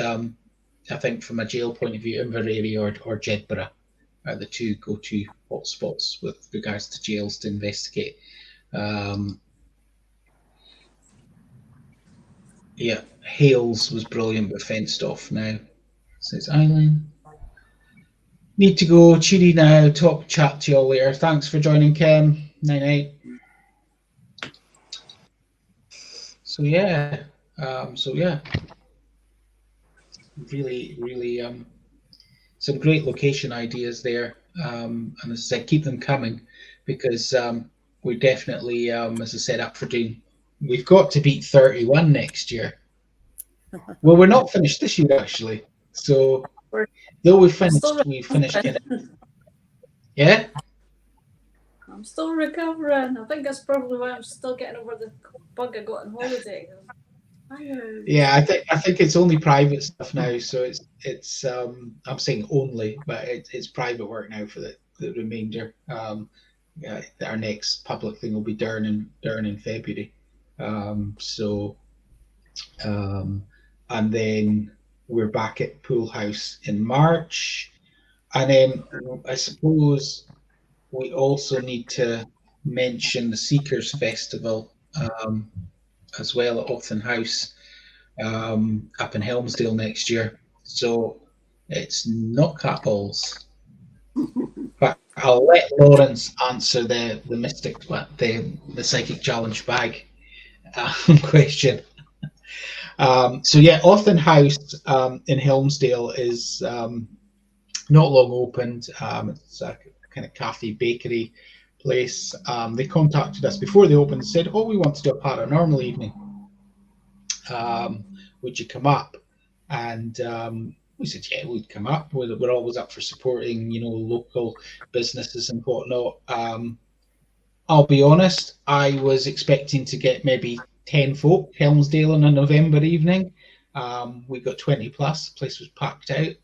I think from a jail point of view, Inveraray or Jedburgh are the two go-to hotspots with regards to jails to investigate. Yeah, Hales was brilliant but fenced off now. Says Eileen. Need to go. Cheery now. Chat to you all later. Thanks for joining, Ken. Night night. So yeah, really some great location ideas there, and as I said, keep them coming because we're definitely, as I said, up for doing. We've got to beat 31 next year. Well, we're not finished this year actually, so though we finished, kind of, yeah. I'm still recovering. I think that's probably why I'm still getting over the bug I got on holiday. Yeah, I think it's only private stuff now, so it's I'm saying only, but it's private work now for the remainder. Yeah, our next public thing will be Durn in February. So and then we're back at Pool House in March, and then I suppose we also need to mention the Seekers Festival as well at Othen House up in Helmsdale next year. So it's not catballs. But I'll let Lawrence answer the mystic, the psychic challenge bag question. So yeah, Othen House in Helmsdale is not long opened. It's a kind of cafe bakery place. They contacted us before they opened and said, "Oh, we want to do a paranormal evening. Would you come up?" And we said, "Yeah, we'd come up. We're always up for supporting, local businesses and whatnot." I'll be honest, I was expecting to get maybe 10 folk, Helmsdale on a November evening. We got 20 plus. The place was packed out.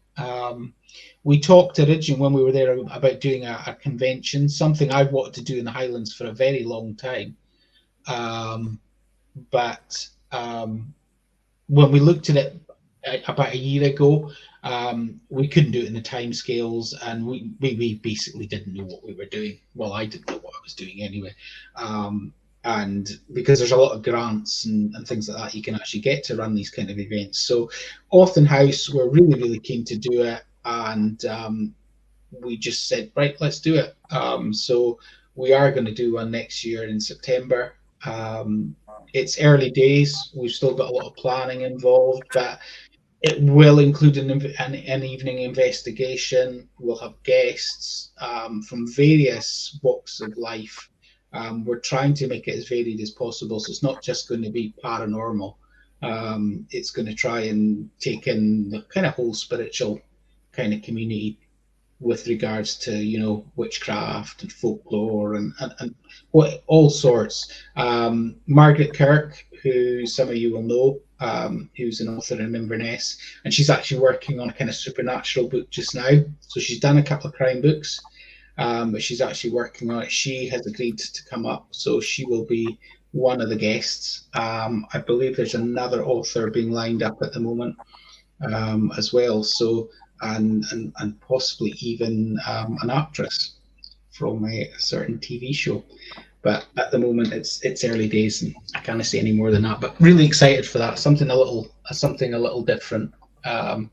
We talked originally when we were there about doing a convention, something I've wanted to do in the Highlands for a very long time. But when we looked at it about a year ago, we couldn't do it in the timescales, and we basically didn't know what we were doing. Well, I didn't know what I was doing anyway. And because there's a lot of grants and things like that you can actually get to run these kind of events. So Othen House, we're really, really keen to do it. And we just said, right, let's do it. So we are going to do one next year in September. It's early days. We've still got a lot of planning involved, but it will include an evening investigation. We'll have guests from various walks of life. We're trying to make it as varied as possible, so it's not just going to be paranormal. It's going to try and take in the kind of whole spiritual kind of community with regards to witchcraft and folklore and what all sorts. Margaret Kirk, who some of you will know, who's an author in Inverness, and she's actually working on a kind of supernatural book just now. So she's done a couple of crime books, but she's actually working on it. She has agreed to come up, so she will be one of the guests. I believe there's another author being lined up at the moment as well. So and possibly even an actress from a certain TV show. But at the moment, it's early days, and I can't say any more than that. But really excited for that. Something a little different, and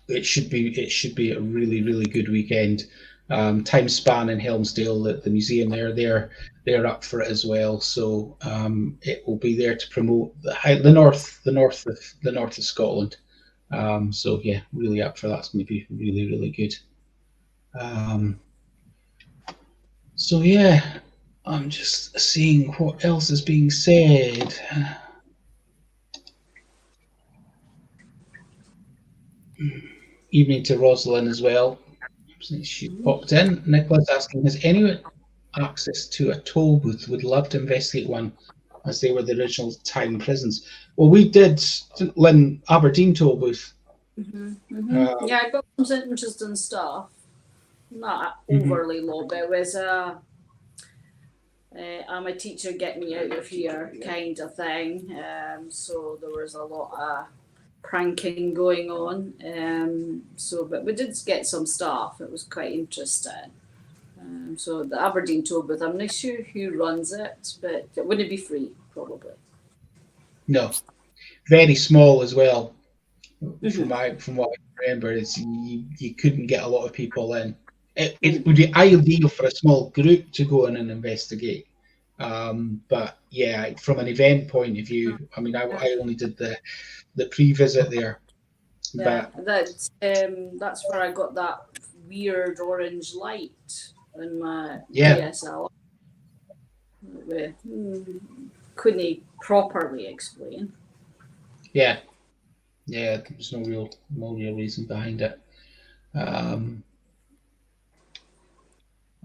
it should be a really good weekend. Time Span in Helmsdale at the museum they're up for it as well. So it will be there to promote the north of Scotland. So yeah, really up for that. It's going to be really good. So yeah, I'm just seeing what else is being said. Evening to Rosalind as well. She popped in. Nicholas asking, has anyone access to a toll booth? Would love to investigate one, as they were the original time prisons. Well, we did, Lynn, Aberdeen toll booth. Yeah, I got some interesting stuff. Not overly low, but it was I'm a teacher, get me out of here kind of thing. So there was a lot of pranking going on. But we did get some stuff. It was quite interesting. So the Aberdeen toll booth, I'm not sure who runs it, but it wouldn't be free, probably. No, very small as well. From what I remember, it's you couldn't get a lot of people in. It would be ideal for a small group to go in and investigate. But yeah, from an event point of view, I mean, I only did the pre-visit there. Yeah, that's where I got that weird orange light in my DSLR. Couldn't properly explain. Yeah, there was no real reason behind it.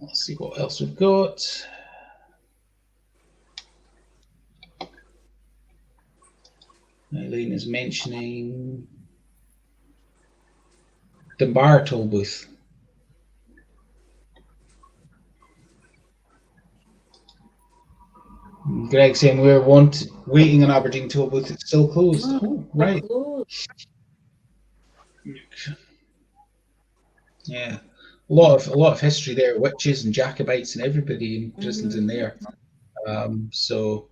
Let's see what else we've got. Eileen is mentioning Dunbar toll booth. Greg saying we're waiting on Aberdeen toll booth. It's still closed. Oh, right. Yeah, a lot of history there. Witches and Jacobites and everybody imprisoned in there. So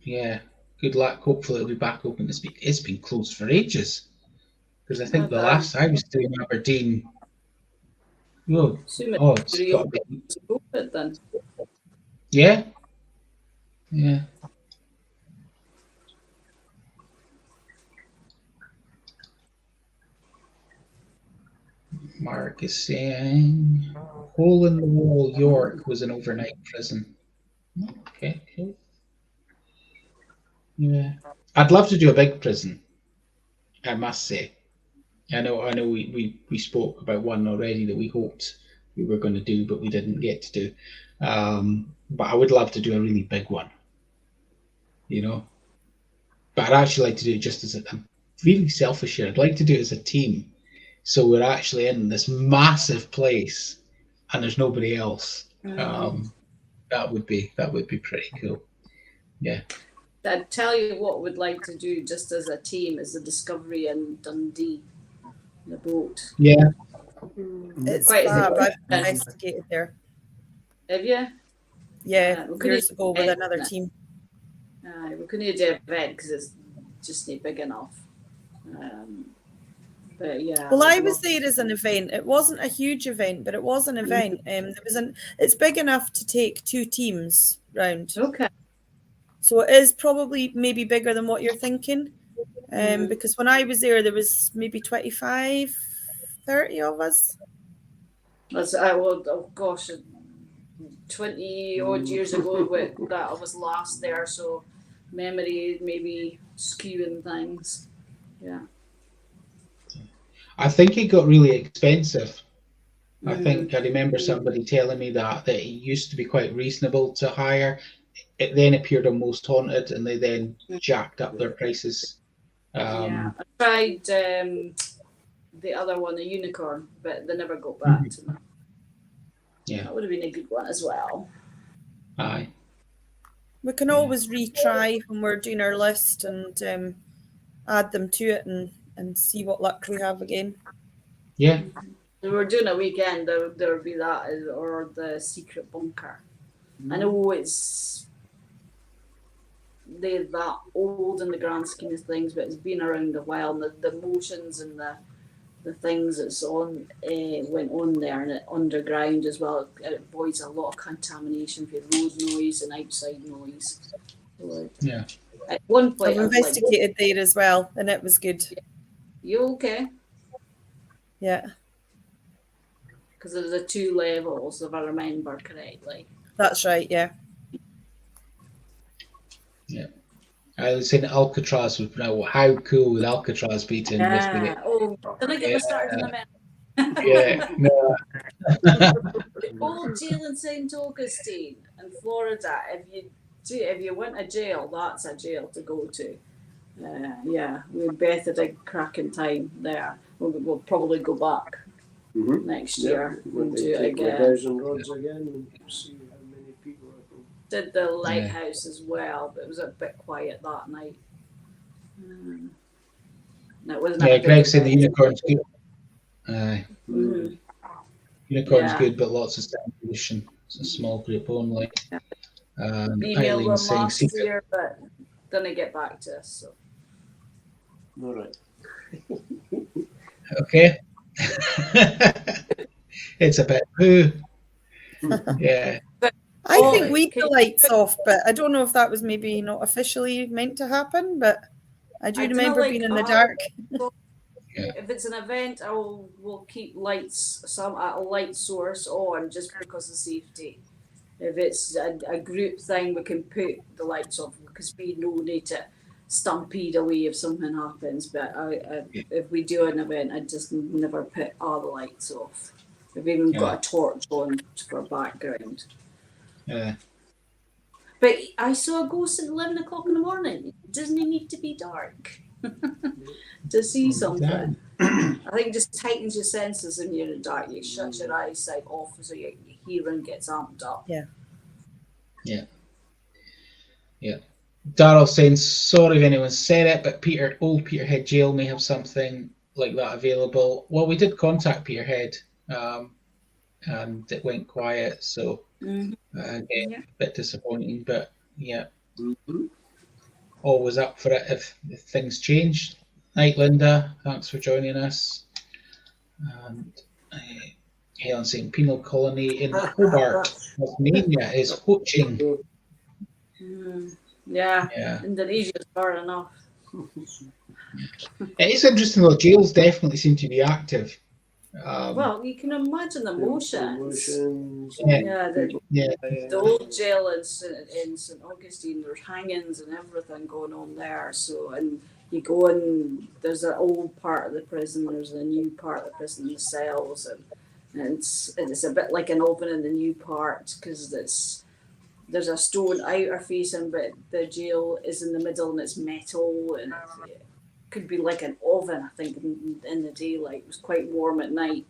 yeah, good luck. Hopefully it'll be back open. It's been closed for ages, because I think the last I was doing Aberdeen. It's got to be. Then. Yeah. Mark is saying Hole in the Wall, York was an overnight prison. Okay, cool. Yeah, I'd love to do a big prison, I must say. I know we spoke about one already that we hoped we were going to do, but we didn't get to do. But I would love to do a really big one, But I'd actually like to do it just I'm really selfish here. I'd like to do it as a team. So we're actually in this massive place and there's nobody else. That would be pretty cool. Yeah. I'd tell you what we'd like to do just as a team is the Discovery in Dundee, the boat. Yeah. It's quite fab. I've investigated there. Have you? Yeah, years ago with another team. We couldn't do an event because it's just not big enough. But yeah. Well, I was there as an event. It wasn't a huge event, but it was an event. It's big enough to take 2 teams round. Okay. So it is probably maybe bigger than what you're thinking. Because when I was there was maybe 25, 30 of us. Oh gosh, 20 odd years ago that I was last there, so memory maybe skewing things. Yeah. I think it got really expensive. I think I remember somebody telling me that it used to be quite reasonable to hire it then appeared on Most Haunted, and they then jacked up their prices. Yeah, I tried the other one, the unicorn, but they never got back to me. Yeah. That would have been a good one as well. Aye. We can always retry when we're doing our list and add them to it and see what luck we have again. Yeah. If we're doing a weekend, there would be that, or the secret bunker. I know they're that old in the grand scheme of things, but it's been around a while, and the motions and the things that's on went on there, and it underground as well. It avoids a lot of contamination for road noise and outside noise. So, Yeah. at one point, I've investigated there as well, and it was good. You okay? Yeah, Because there's the 2 levels, if I remember correctly. that's right. Yeah. Yeah. I was saying Alcatraz would now. How cool would Alcatraz be to investigate? Oh, don't I get me started in a minute? Yeah. No. The old jail in St. Augustine in Florida. If you went to jail, that's a jail to go to. Yeah, we both had a cracking time there. We'll probably go back next year and do it again. Rods again and see how many people are going. Did the lighthouse as well, but it was a bit quiet that night. No, it wasn't. Yeah, Greg said the unicorn's good. Unicorn's Yeah. good, but lots of stimulation. It's a small group only. Emailed Eileen them saying last secret. year, but didn't get back to us. So. All right. Okay. It's a bit poo. Yeah. I think we had the lights off, but I don't know if that was maybe not officially meant to happen, but I do remember being in the dark. If it's an event, we'll keep lights, a light source on just because of safety. If it's a group thing, we can put the lights off because we need to stampede away if something happens. But if we do an event, I just never put all the lights off. We've even got a torch on for background. Yeah. But I saw a ghost at 11 o'clock in the morning. Doesn't it need to be dark to see something? I think it just tightens your senses when you're in the dark. You shut your eyesight off so your hearing gets amped up. Yeah. Darryl saying, sorry if anyone said it, but old Peterhead Jail may have something like that available. Well, we did contact Peterhead, and it went quiet, so again, a bit disappointing, but yeah. Always up for it if things change. Night, Linda. Thanks for joining us. And Helen saying penal colony in Hobart, Tasmania is poaching. Yeah. Indonesia's far enough. It is interesting though. Jails definitely seem to be active. Well, you can imagine the motions. Yeah. The old jail in St. Augustine, there's hangings and everything going on there. So, and you go in, there's an old part of the prison, there's a new part of the prison, the cells, and it's a bit like an oven in the new part because there's a stone outer facing, but the jail is in the middle and it's metal, and it could be like an oven, I think, in the daylight. It was quite warm at night.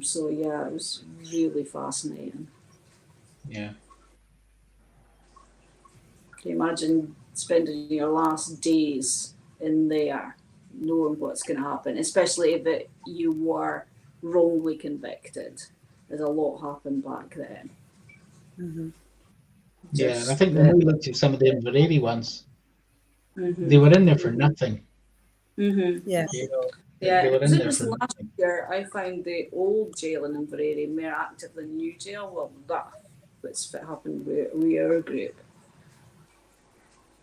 So yeah, it was really fascinating. Yeah. Can you imagine spending your last days in there, knowing what's going to happen, especially if you were wrongly convicted? There's a lot happened back then. Yeah, and I think when we looked at some of the Inverary ones, they were in there for nothing. Yeah. You know, Yeah, they were in there because for last nothing. year I found the old jail in Inverary more active than the new jail. Well, that's what happened with our group.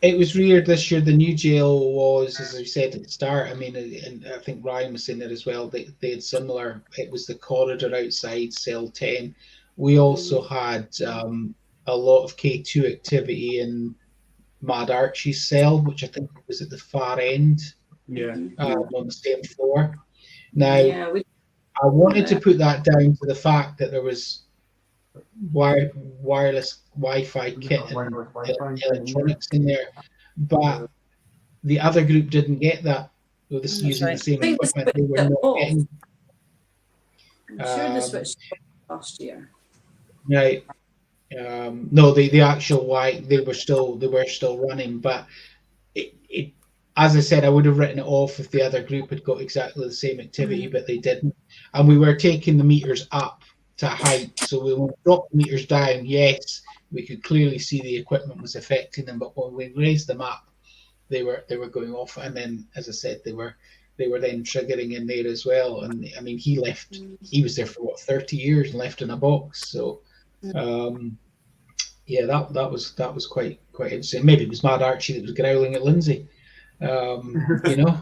It was weird this year. The new jail was, as I said at the start, I mean, and I think Ryan was saying that as well, they had similar, it was the corridor outside cell 10. We also had a lot of K2 activity in Mad Archie's cell, which I think was at the far end, on the same floor. Now, I wanted to put that down to the fact that there was wireless Wi-Fi kit and electronics in there, but the other group didn't get that. They were That's using the right. same I think they equipment. They switched were it not off. getting I'm sure they um, switched it off last year. right. No, the actual they were still running, but it as I said, I would have written it off if the other group had got exactly the same activity, but they didn't. And we were taking the meters up to height, so when we dropped the meters down, yes, we could clearly see the equipment was affecting them, but when we raised them up, they were going off. And then, as I said, they were then triggering in there as well. And I mean, he left. He was there for what 30 years and left in a box. So. Yeah, that was quite interesting. Maybe it was Mad Archie that was growling at Lindsay. You know.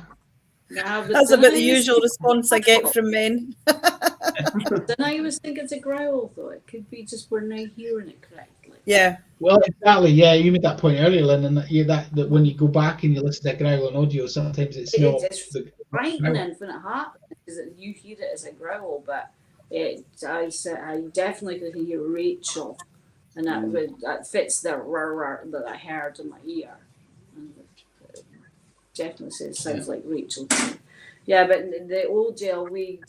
Yeah, but That's then about I the was usual response I get from men. then I always think it's a growl though. It could be just we're not hearing it correctly. Yeah. Well, exactly. Yeah, you made that point earlier, Lynn, and that when you go back and you listen to growling audio, sometimes it's not It's the frightening when it happens because you hear it as a growl, but I definitely could hear Rachel, and that fits the rah that I heard in my ear. And it definitely says sounds like Rachel. Yeah, but the old jail we'd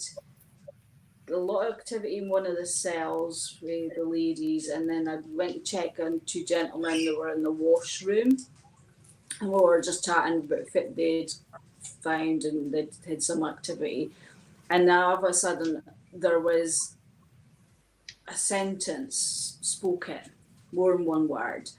a lot of activity in one of the cells with the ladies, and then I went to check on two gentlemen that were in the washroom, and we were just chatting about fit they'd found and they'd had some activity, and now all of a sudden there was a sentence spoken, more than one word.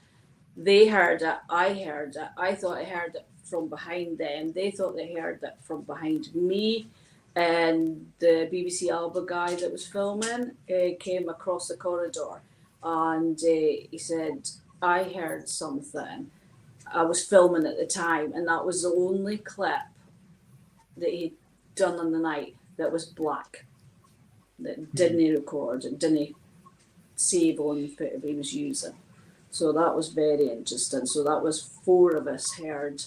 They heard it, I heard it, I thought I heard it from behind them, they thought they heard it from behind me, and the BBC Alba guy that was filming came across the corridor, and he said, I heard something. I was filming at the time, and that was the only clip that he'd done on the night that was black, that didn't record, it didn't save on whatever he was using. So that was very interesting. So that was four of us heard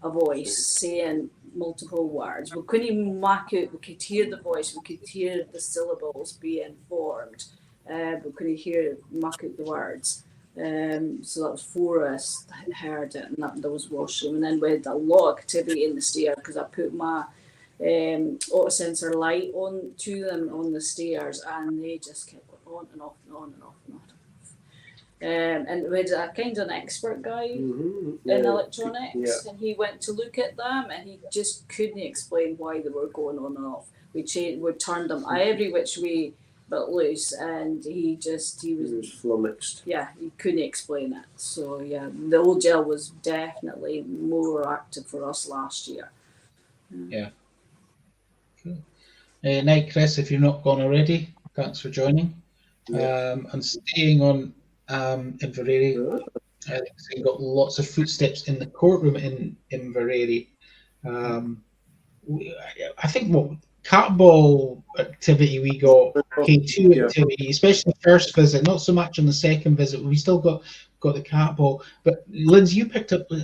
a voice saying multiple words. We couldn't even mark out, we could hear the voice, we could hear the syllables being formed, but we couldn't mark out the words. So that was four of us that heard it, and that was washroom. And then we had a lot of activity in the stair because I put my auto sensor light on to them on the stairs, and they just kept going on and off and on and off and on. And we had a kind of an expert guy in electronics, and he went to look at them, and he just couldn't explain why they were going on and off. We turned them every which way but loose, and he was flummoxed. Yeah, he couldn't explain it. So yeah, the old jail was definitely more active for us last year. Yeah. Cool. Night, Chris, if you're not gone already, thanks for joining. And staying on Inverary, I think we got lots of footsteps in the courtroom in Inverary. I think what cat ball activity we got, K2 activity, especially the first visit, not so much on the second visit. We still got the cat ball, but Lindsay, you picked up it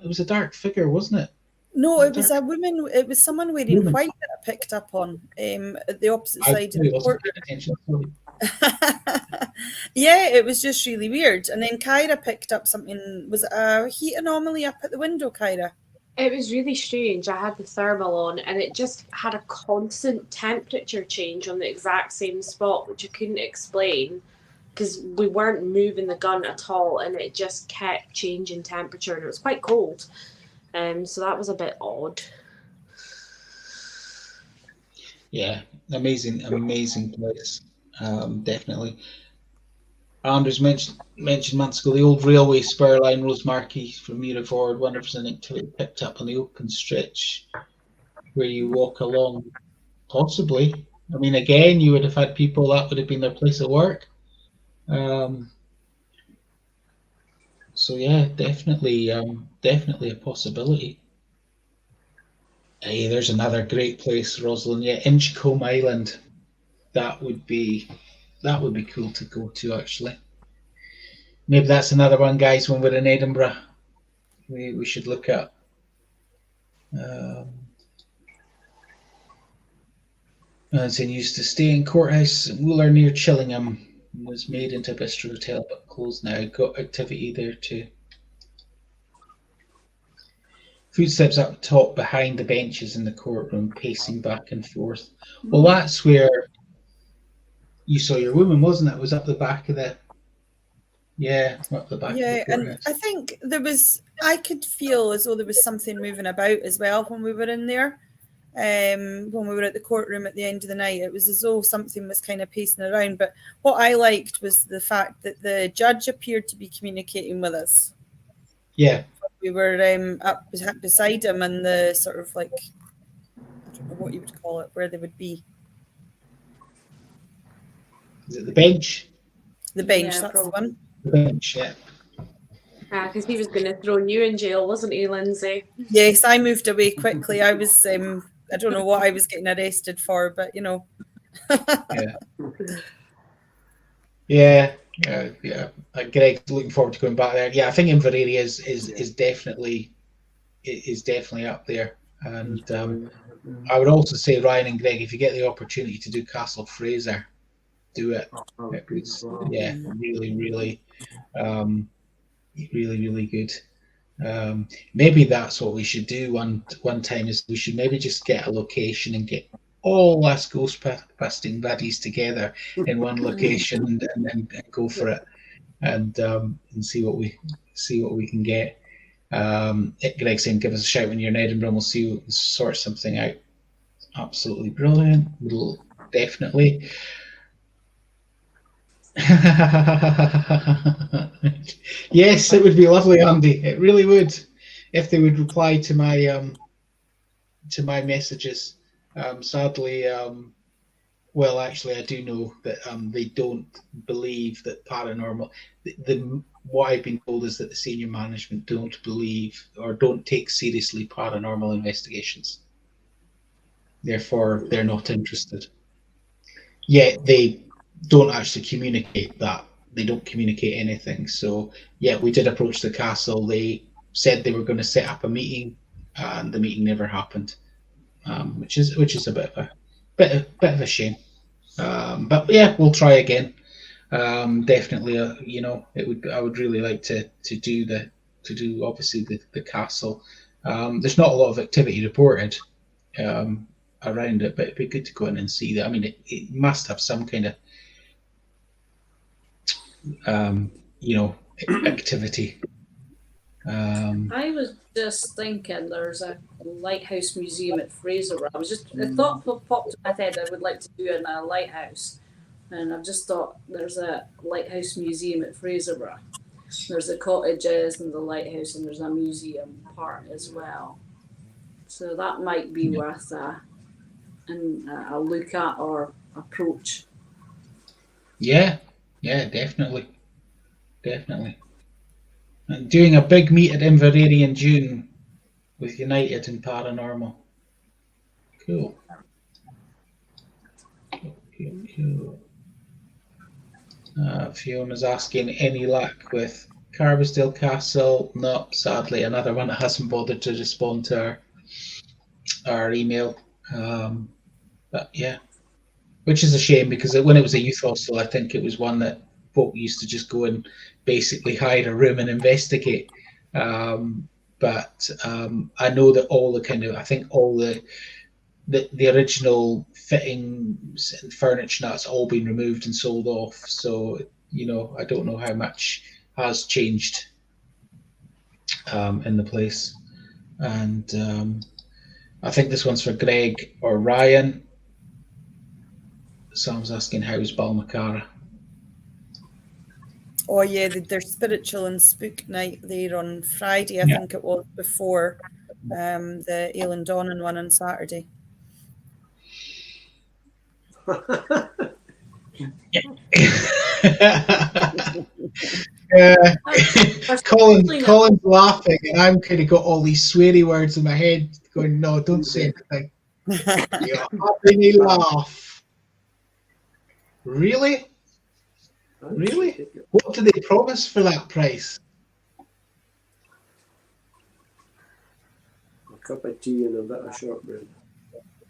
was a dark figure, wasn't it? No, it was a woman. It was someone wearing white that I picked up on at the opposite side of the courtroom. Yeah, it was just really weird. And then Kyra picked up something. Was it a heat anomaly up at the window, Kyra? It was really strange. I had the thermal on, and it just had a constant temperature change on the exact same spot, which I couldn't explain because we weren't moving the gun at all, and it just kept changing temperature, and it was quite cold. So that was a bit odd. Yeah, amazing place. Definitely. Andrews mentioned months ago the old railway spur line Rosemarkie from Mira Forward, 100% activity picked up on the open stretch where you walk along. Possibly. I mean, again, you would have had people that would have been their place of work. So yeah, definitely a possibility. Hey, there's another great place, Rosalind. Yeah, Inchcombe Island. That would be cool to go to, actually. Maybe that's another one, guys, when we're in Edinburgh. We should look at. And saying used to stay in Courthouse Wooler near Chillingham. was made into a bistro hotel but closed now. Got activity there too. Footsteps up top behind the benches in the courtroom, pacing back and forth. Well, that's where you saw your woman, wasn't it? It was up the back of the up the back of the Yeah, and courthouse. I think I could feel as though there was something moving about as well when we were in there. When we were at the courtroom at the end of the night, it was as though something was kind of pacing around. But what I liked was the fact that the judge appeared to be communicating with us. Yeah. We were up beside him in the sort of like, I don't know what you would call it, where they would be. Is it the bench? The bench, Yeah, that's probably. the one. The bench, yeah. Because he was going to throw you in jail, wasn't he, Lindsay? Yes, I moved away quickly. I was, I don't know what I was getting arrested for, but you know. Yeah. Greg's looking forward to going back there. Yeah, I think Inverary is definitely up there. And I would also say, Ryan and Greg, if you get the opportunity to do Castle Fraser, do it. It was, really, really, really good. Maybe that's what we should do one time, is we should maybe just get a location and get all us ghost busting buddies together in one location and go for it, and see what we can get. Greg saying, give us a shout when you're in Edinburgh, and we'll sort something out. Absolutely brilliant. We'll definitely. Yes, it would be lovely, Andy. It really would, if they would reply to my messages. Sadly, well, actually, I do know that they don't believe that paranormal. What I've been told is that the senior management don't believe or don't take seriously paranormal investigations. Therefore, they're not interested. Yet they don't actually communicate that. They don't communicate anything. So yeah, we did approach the castle. They said they were going to set up a meeting, and the meeting never happened, which is a bit of a shame. But yeah, we'll try again. Definitely, I would really like to do obviously the castle. There's not a lot of activity reported around it, but it'd be good to go in and see that. I mean, it must have some kind of activity. I was just thinking there's a lighthouse museum at Fraser. I was just a thought popped in my head I would like to do in a lighthouse, and I've just thought there's a lighthouse museum at Fraser. There's the cottages and the lighthouse, and there's a museum part as well. So that might be worth a look at or approach. Yeah, definitely. And doing a big meet at Inverary in June with United and Paranormal. Cool. Fiona's asking, any luck with Carbisdale Castle? No, sadly, another one that hasn't bothered to respond to our email. But yeah, which is a shame, because when it was a youth hostel, I think it was one that folk used to just go and basically hire a room and investigate. But I know that all the original fittings and furniture, that's all been removed and sold off. So I don't know how much has changed in the place. And I think this one's for Greg or Ryan. Sam's asking, how's Balmacara? Oh yeah, their spiritual and spook night there on Friday, I think it was, before the Ale and Donnan one on Saturday. Colin's laughing, and I'm kind of got all these sweary words in my head going, no, don't say anything. You're having me laugh. Really? What do they promise for that price? A cup of tea and a bit of shortbread.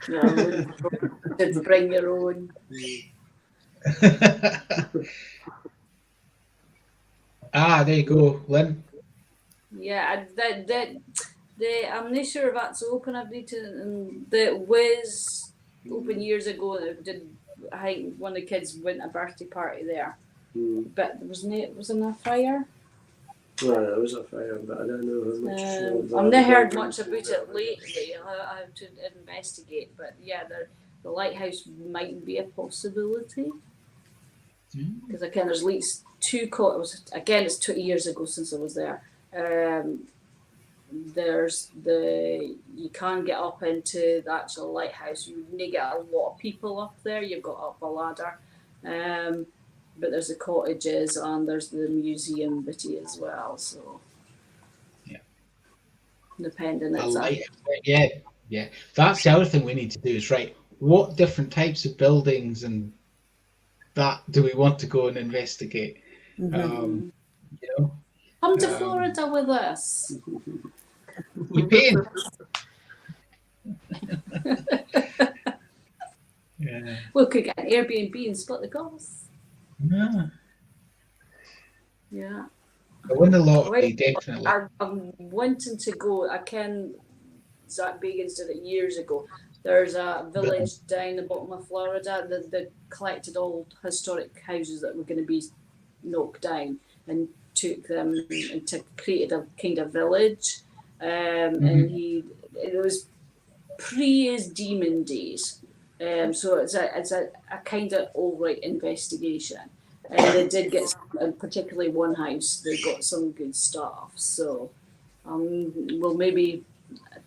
Yeah, bring your own. There you go, Lynn. Yeah, I'm not sure if that's open. I've need to. And the Wiz open years ago. It did. I think one of the kids went a birthday party there, but there wasn't a fire. Well, there was a fire, but I don't know how much. I've not heard much about it lately. I have to investigate, but yeah, the lighthouse might be a possibility because again, there's at least two. It's 20 years ago since I was there. There's you can get up into the actual lighthouse. You need to get a lot of people up there. You've got up a ladder. But there's the cottages and there's the museum bitty as well. So, yeah, depending. Yeah. That's the other thing we need to do is what different types of buildings and that do we want to go and investigate? Come to Florida with us. You paying? Yeah. We could get an Airbnb and split the costs. Yeah. I win the lottery, definitely. I'm wanting to go. I can. Zach Bagans did it years ago. There's a village down the bottom of Florida that collected old historic houses that were going to be knocked down and took them and created a kind of village. And it was pre his demon days. So it's a kind of all right investigation. And they did get, particularly one house, they got some good stuff. So we'll maybe,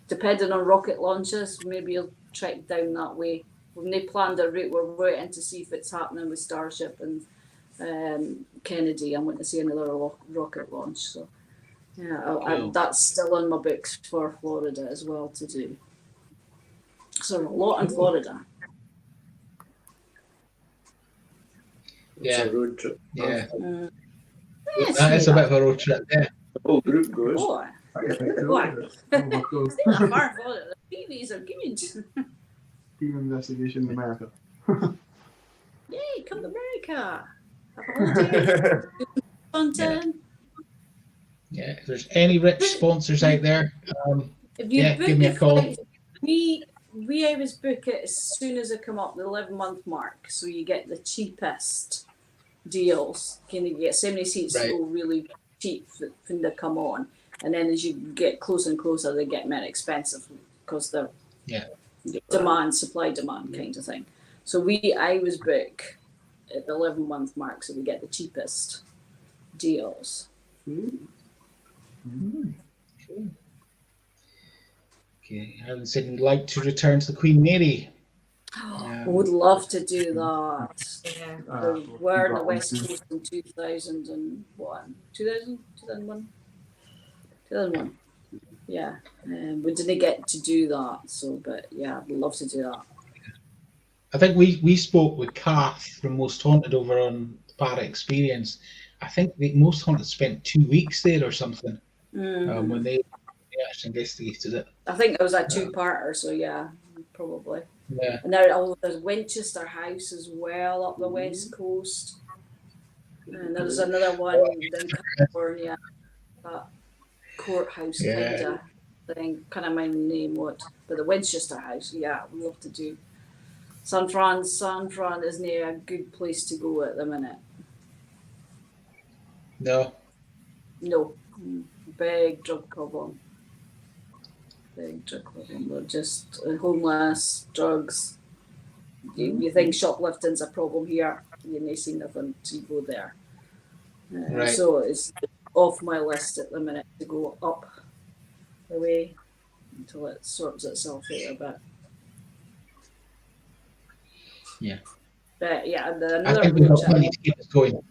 depending on rocket launches, maybe you'll trek down that way. When they planned a route, we're waiting to see if it's happening with Starship and Kennedy. I'm waiting to see another rocket launch. So yeah, that's still on my books for Florida as well to do. So a lot in Florida. Yeah. It's a road trip. Yeah. That is a bit of a road trip, yeah. The whole group goes. Boy. It's not far from Florida. The TVs are good. Team investigation in America. Yay, come to America. Have a holiday. Content. Yeah, if there's any rich sponsors out there, If you book give me a call. We always book it as soon as it come up, the 11-month mark, so you get the cheapest deals. You get so many seats that go really cheap when they come on, and then as you get closer and closer, they get more expensive because they're supply demand kind of thing. So I always book at the 11-month mark, so we get the cheapest deals. Okay, Helen said you'd like to return to the Queen Mary. I would love to do that. Yeah. We were on the West Coast in 2001. 2001. Yeah. We didn't get to do that. So, but yeah, I'd love to do that. I think we spoke with Kath from Most Haunted over on Para Experience. I think the Most Haunted spent 2 weeks there or something when they actually investigated it. I think it was a two-parter, so yeah, probably. Yeah. And there's Winchester House as well up the West Coast. And there's another one in California, that courthouse kind of thing. Can't remember the name what, but the Winchester House, yeah, I'd love to do. San Fran isn't a good place to go at the minute. No. Big drug problem. They're just homeless, drugs. You think shoplifting's a problem here, you may see nothing to go there. So it's off my list at the minute to go up the way until it sorts itself out a bit. Yeah. But yeah, another I think we've got plenty to keep us going.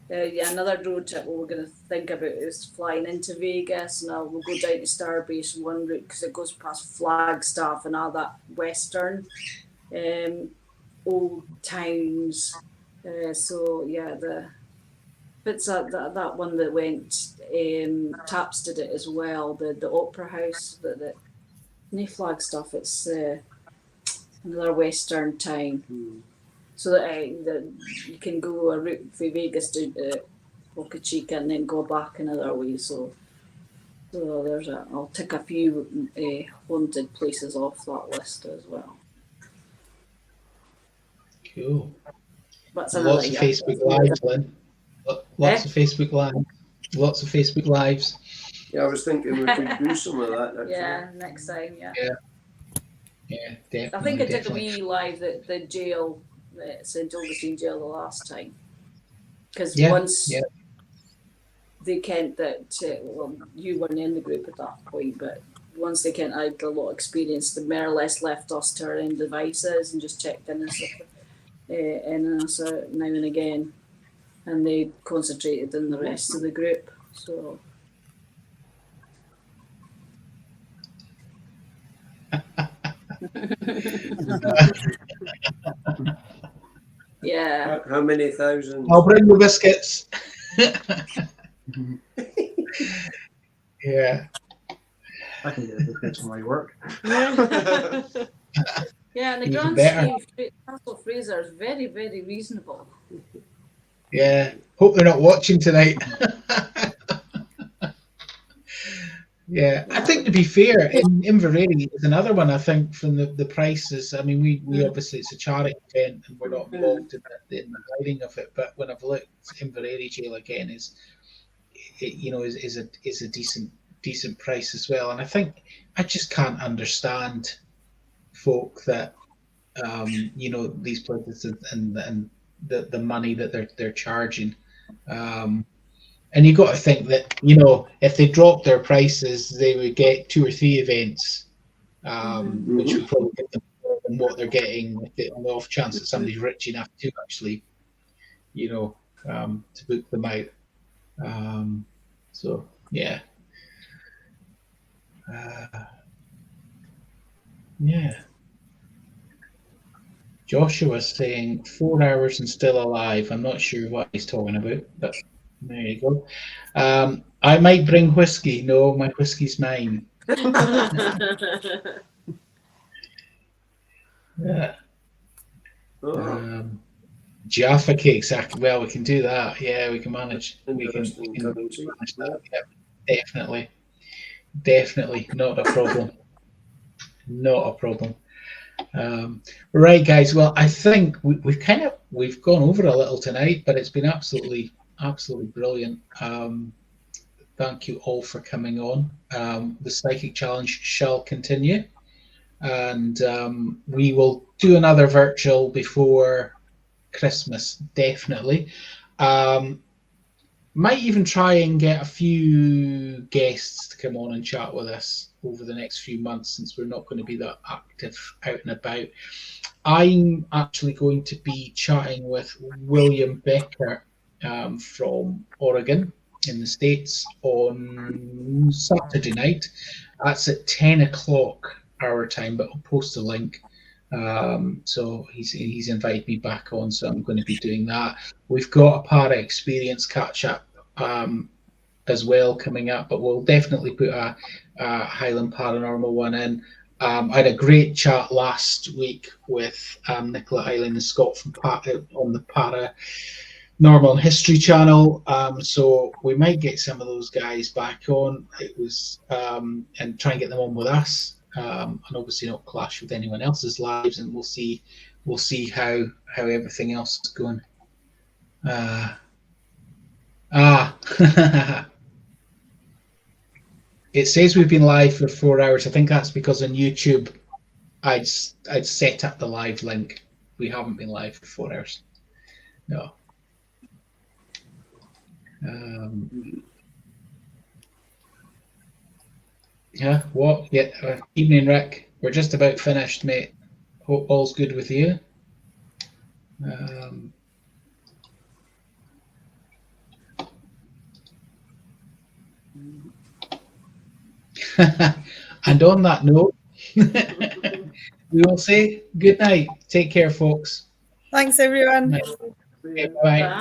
Another road trip we're going to think about is flying into Vegas, and we'll go down to Starbase one route because it goes past Flagstaff and all that western old towns. So yeah, it's that one that went. Taps did it as well. The Opera House, no Flagstaff. It's another western town. so that you can go a route from Vegas to Boca Chica and then go back another way. So I'll tick a few haunted places off that list as well. Cool. But Lots of Facebook Lives, Lynn. Lots of Facebook Lives. Lots of Facebook Lives. Yeah, I was thinking we could do some of that. Actually. Yeah, next time. Yeah. Yeah, definitely. I think I did a wee live at the jail, St Augustine jail, the last time. Because once they kent that, well, you weren't in the group at that point, but once they kent I had a lot of experience, they more or less left us to our own devices and just checked in us now and again. And they concentrated on the rest of the group. So. Yeah. How many thousands? I'll bring the biscuits. Yeah. I can get the biscuits from my work. Yeah, and the Even grand scheme, Castle Fraser is very, very reasonable. Yeah. Hope they're not watching tonight. Yeah, I think to be fair, Inverary is another one. I think from the prices. I mean, we obviously it's a charity event and we're not involved in the hiding of it. But when I've looked, Inverary Jail again is a decent price as well. And I think I just can't understand folk that these places and the money that they're charging. And you got to think that, if they dropped their prices, they would get 2 or 3 events, which would probably get them more than what they're getting on the off chance that somebody's rich enough to actually, to book them out. So, yeah. Yeah. Joshua's saying 4 hours and still alive. I'm not sure what he's talking about, but there you go. I might bring whiskey. No, my whiskey's mine. Yeah. Jaffa cakes. Well, we can do that. Yeah, we can manage. We can manage that. Yeah, definitely. Not a problem. Not a problem. Right, guys. Well, I think we've gone over a little tonight, but it's been absolutely brilliant. Thank you all for coming on. The Psychic Challenge shall continue, and we will do another virtual before Christmas, definitely. Might even try and get a few guests to come on and chat with us over the next few months, since we're not going to be that active out and about. I'm actually going to be chatting with William Becker from Oregon in the States on Saturday night. That's at 10 o'clock our time, but I'll post a link. So he's invited me back on, so I'm going to be doing that. We've got a Para Experience catch up as well coming up, but we'll definitely put a Highland Paranormal one in. I had a great chat last week with Nicola Highland and Scott from on the Paranormal History channel. So we might get some of those guys back on. It was and try and get them on with us. And obviously not clash with anyone else's lives, and we'll see how everything else is going. It says we've been live for 4 hours. I think that's because on YouTube I'd set up the live link. We haven't been live for 4 hours. No. Yeah, what? Yeah, evening, Rick. We're just about finished, mate. Hope all's good with you. And on that note, we will say good night. Take care, folks. Thanks, everyone. Okay, bye.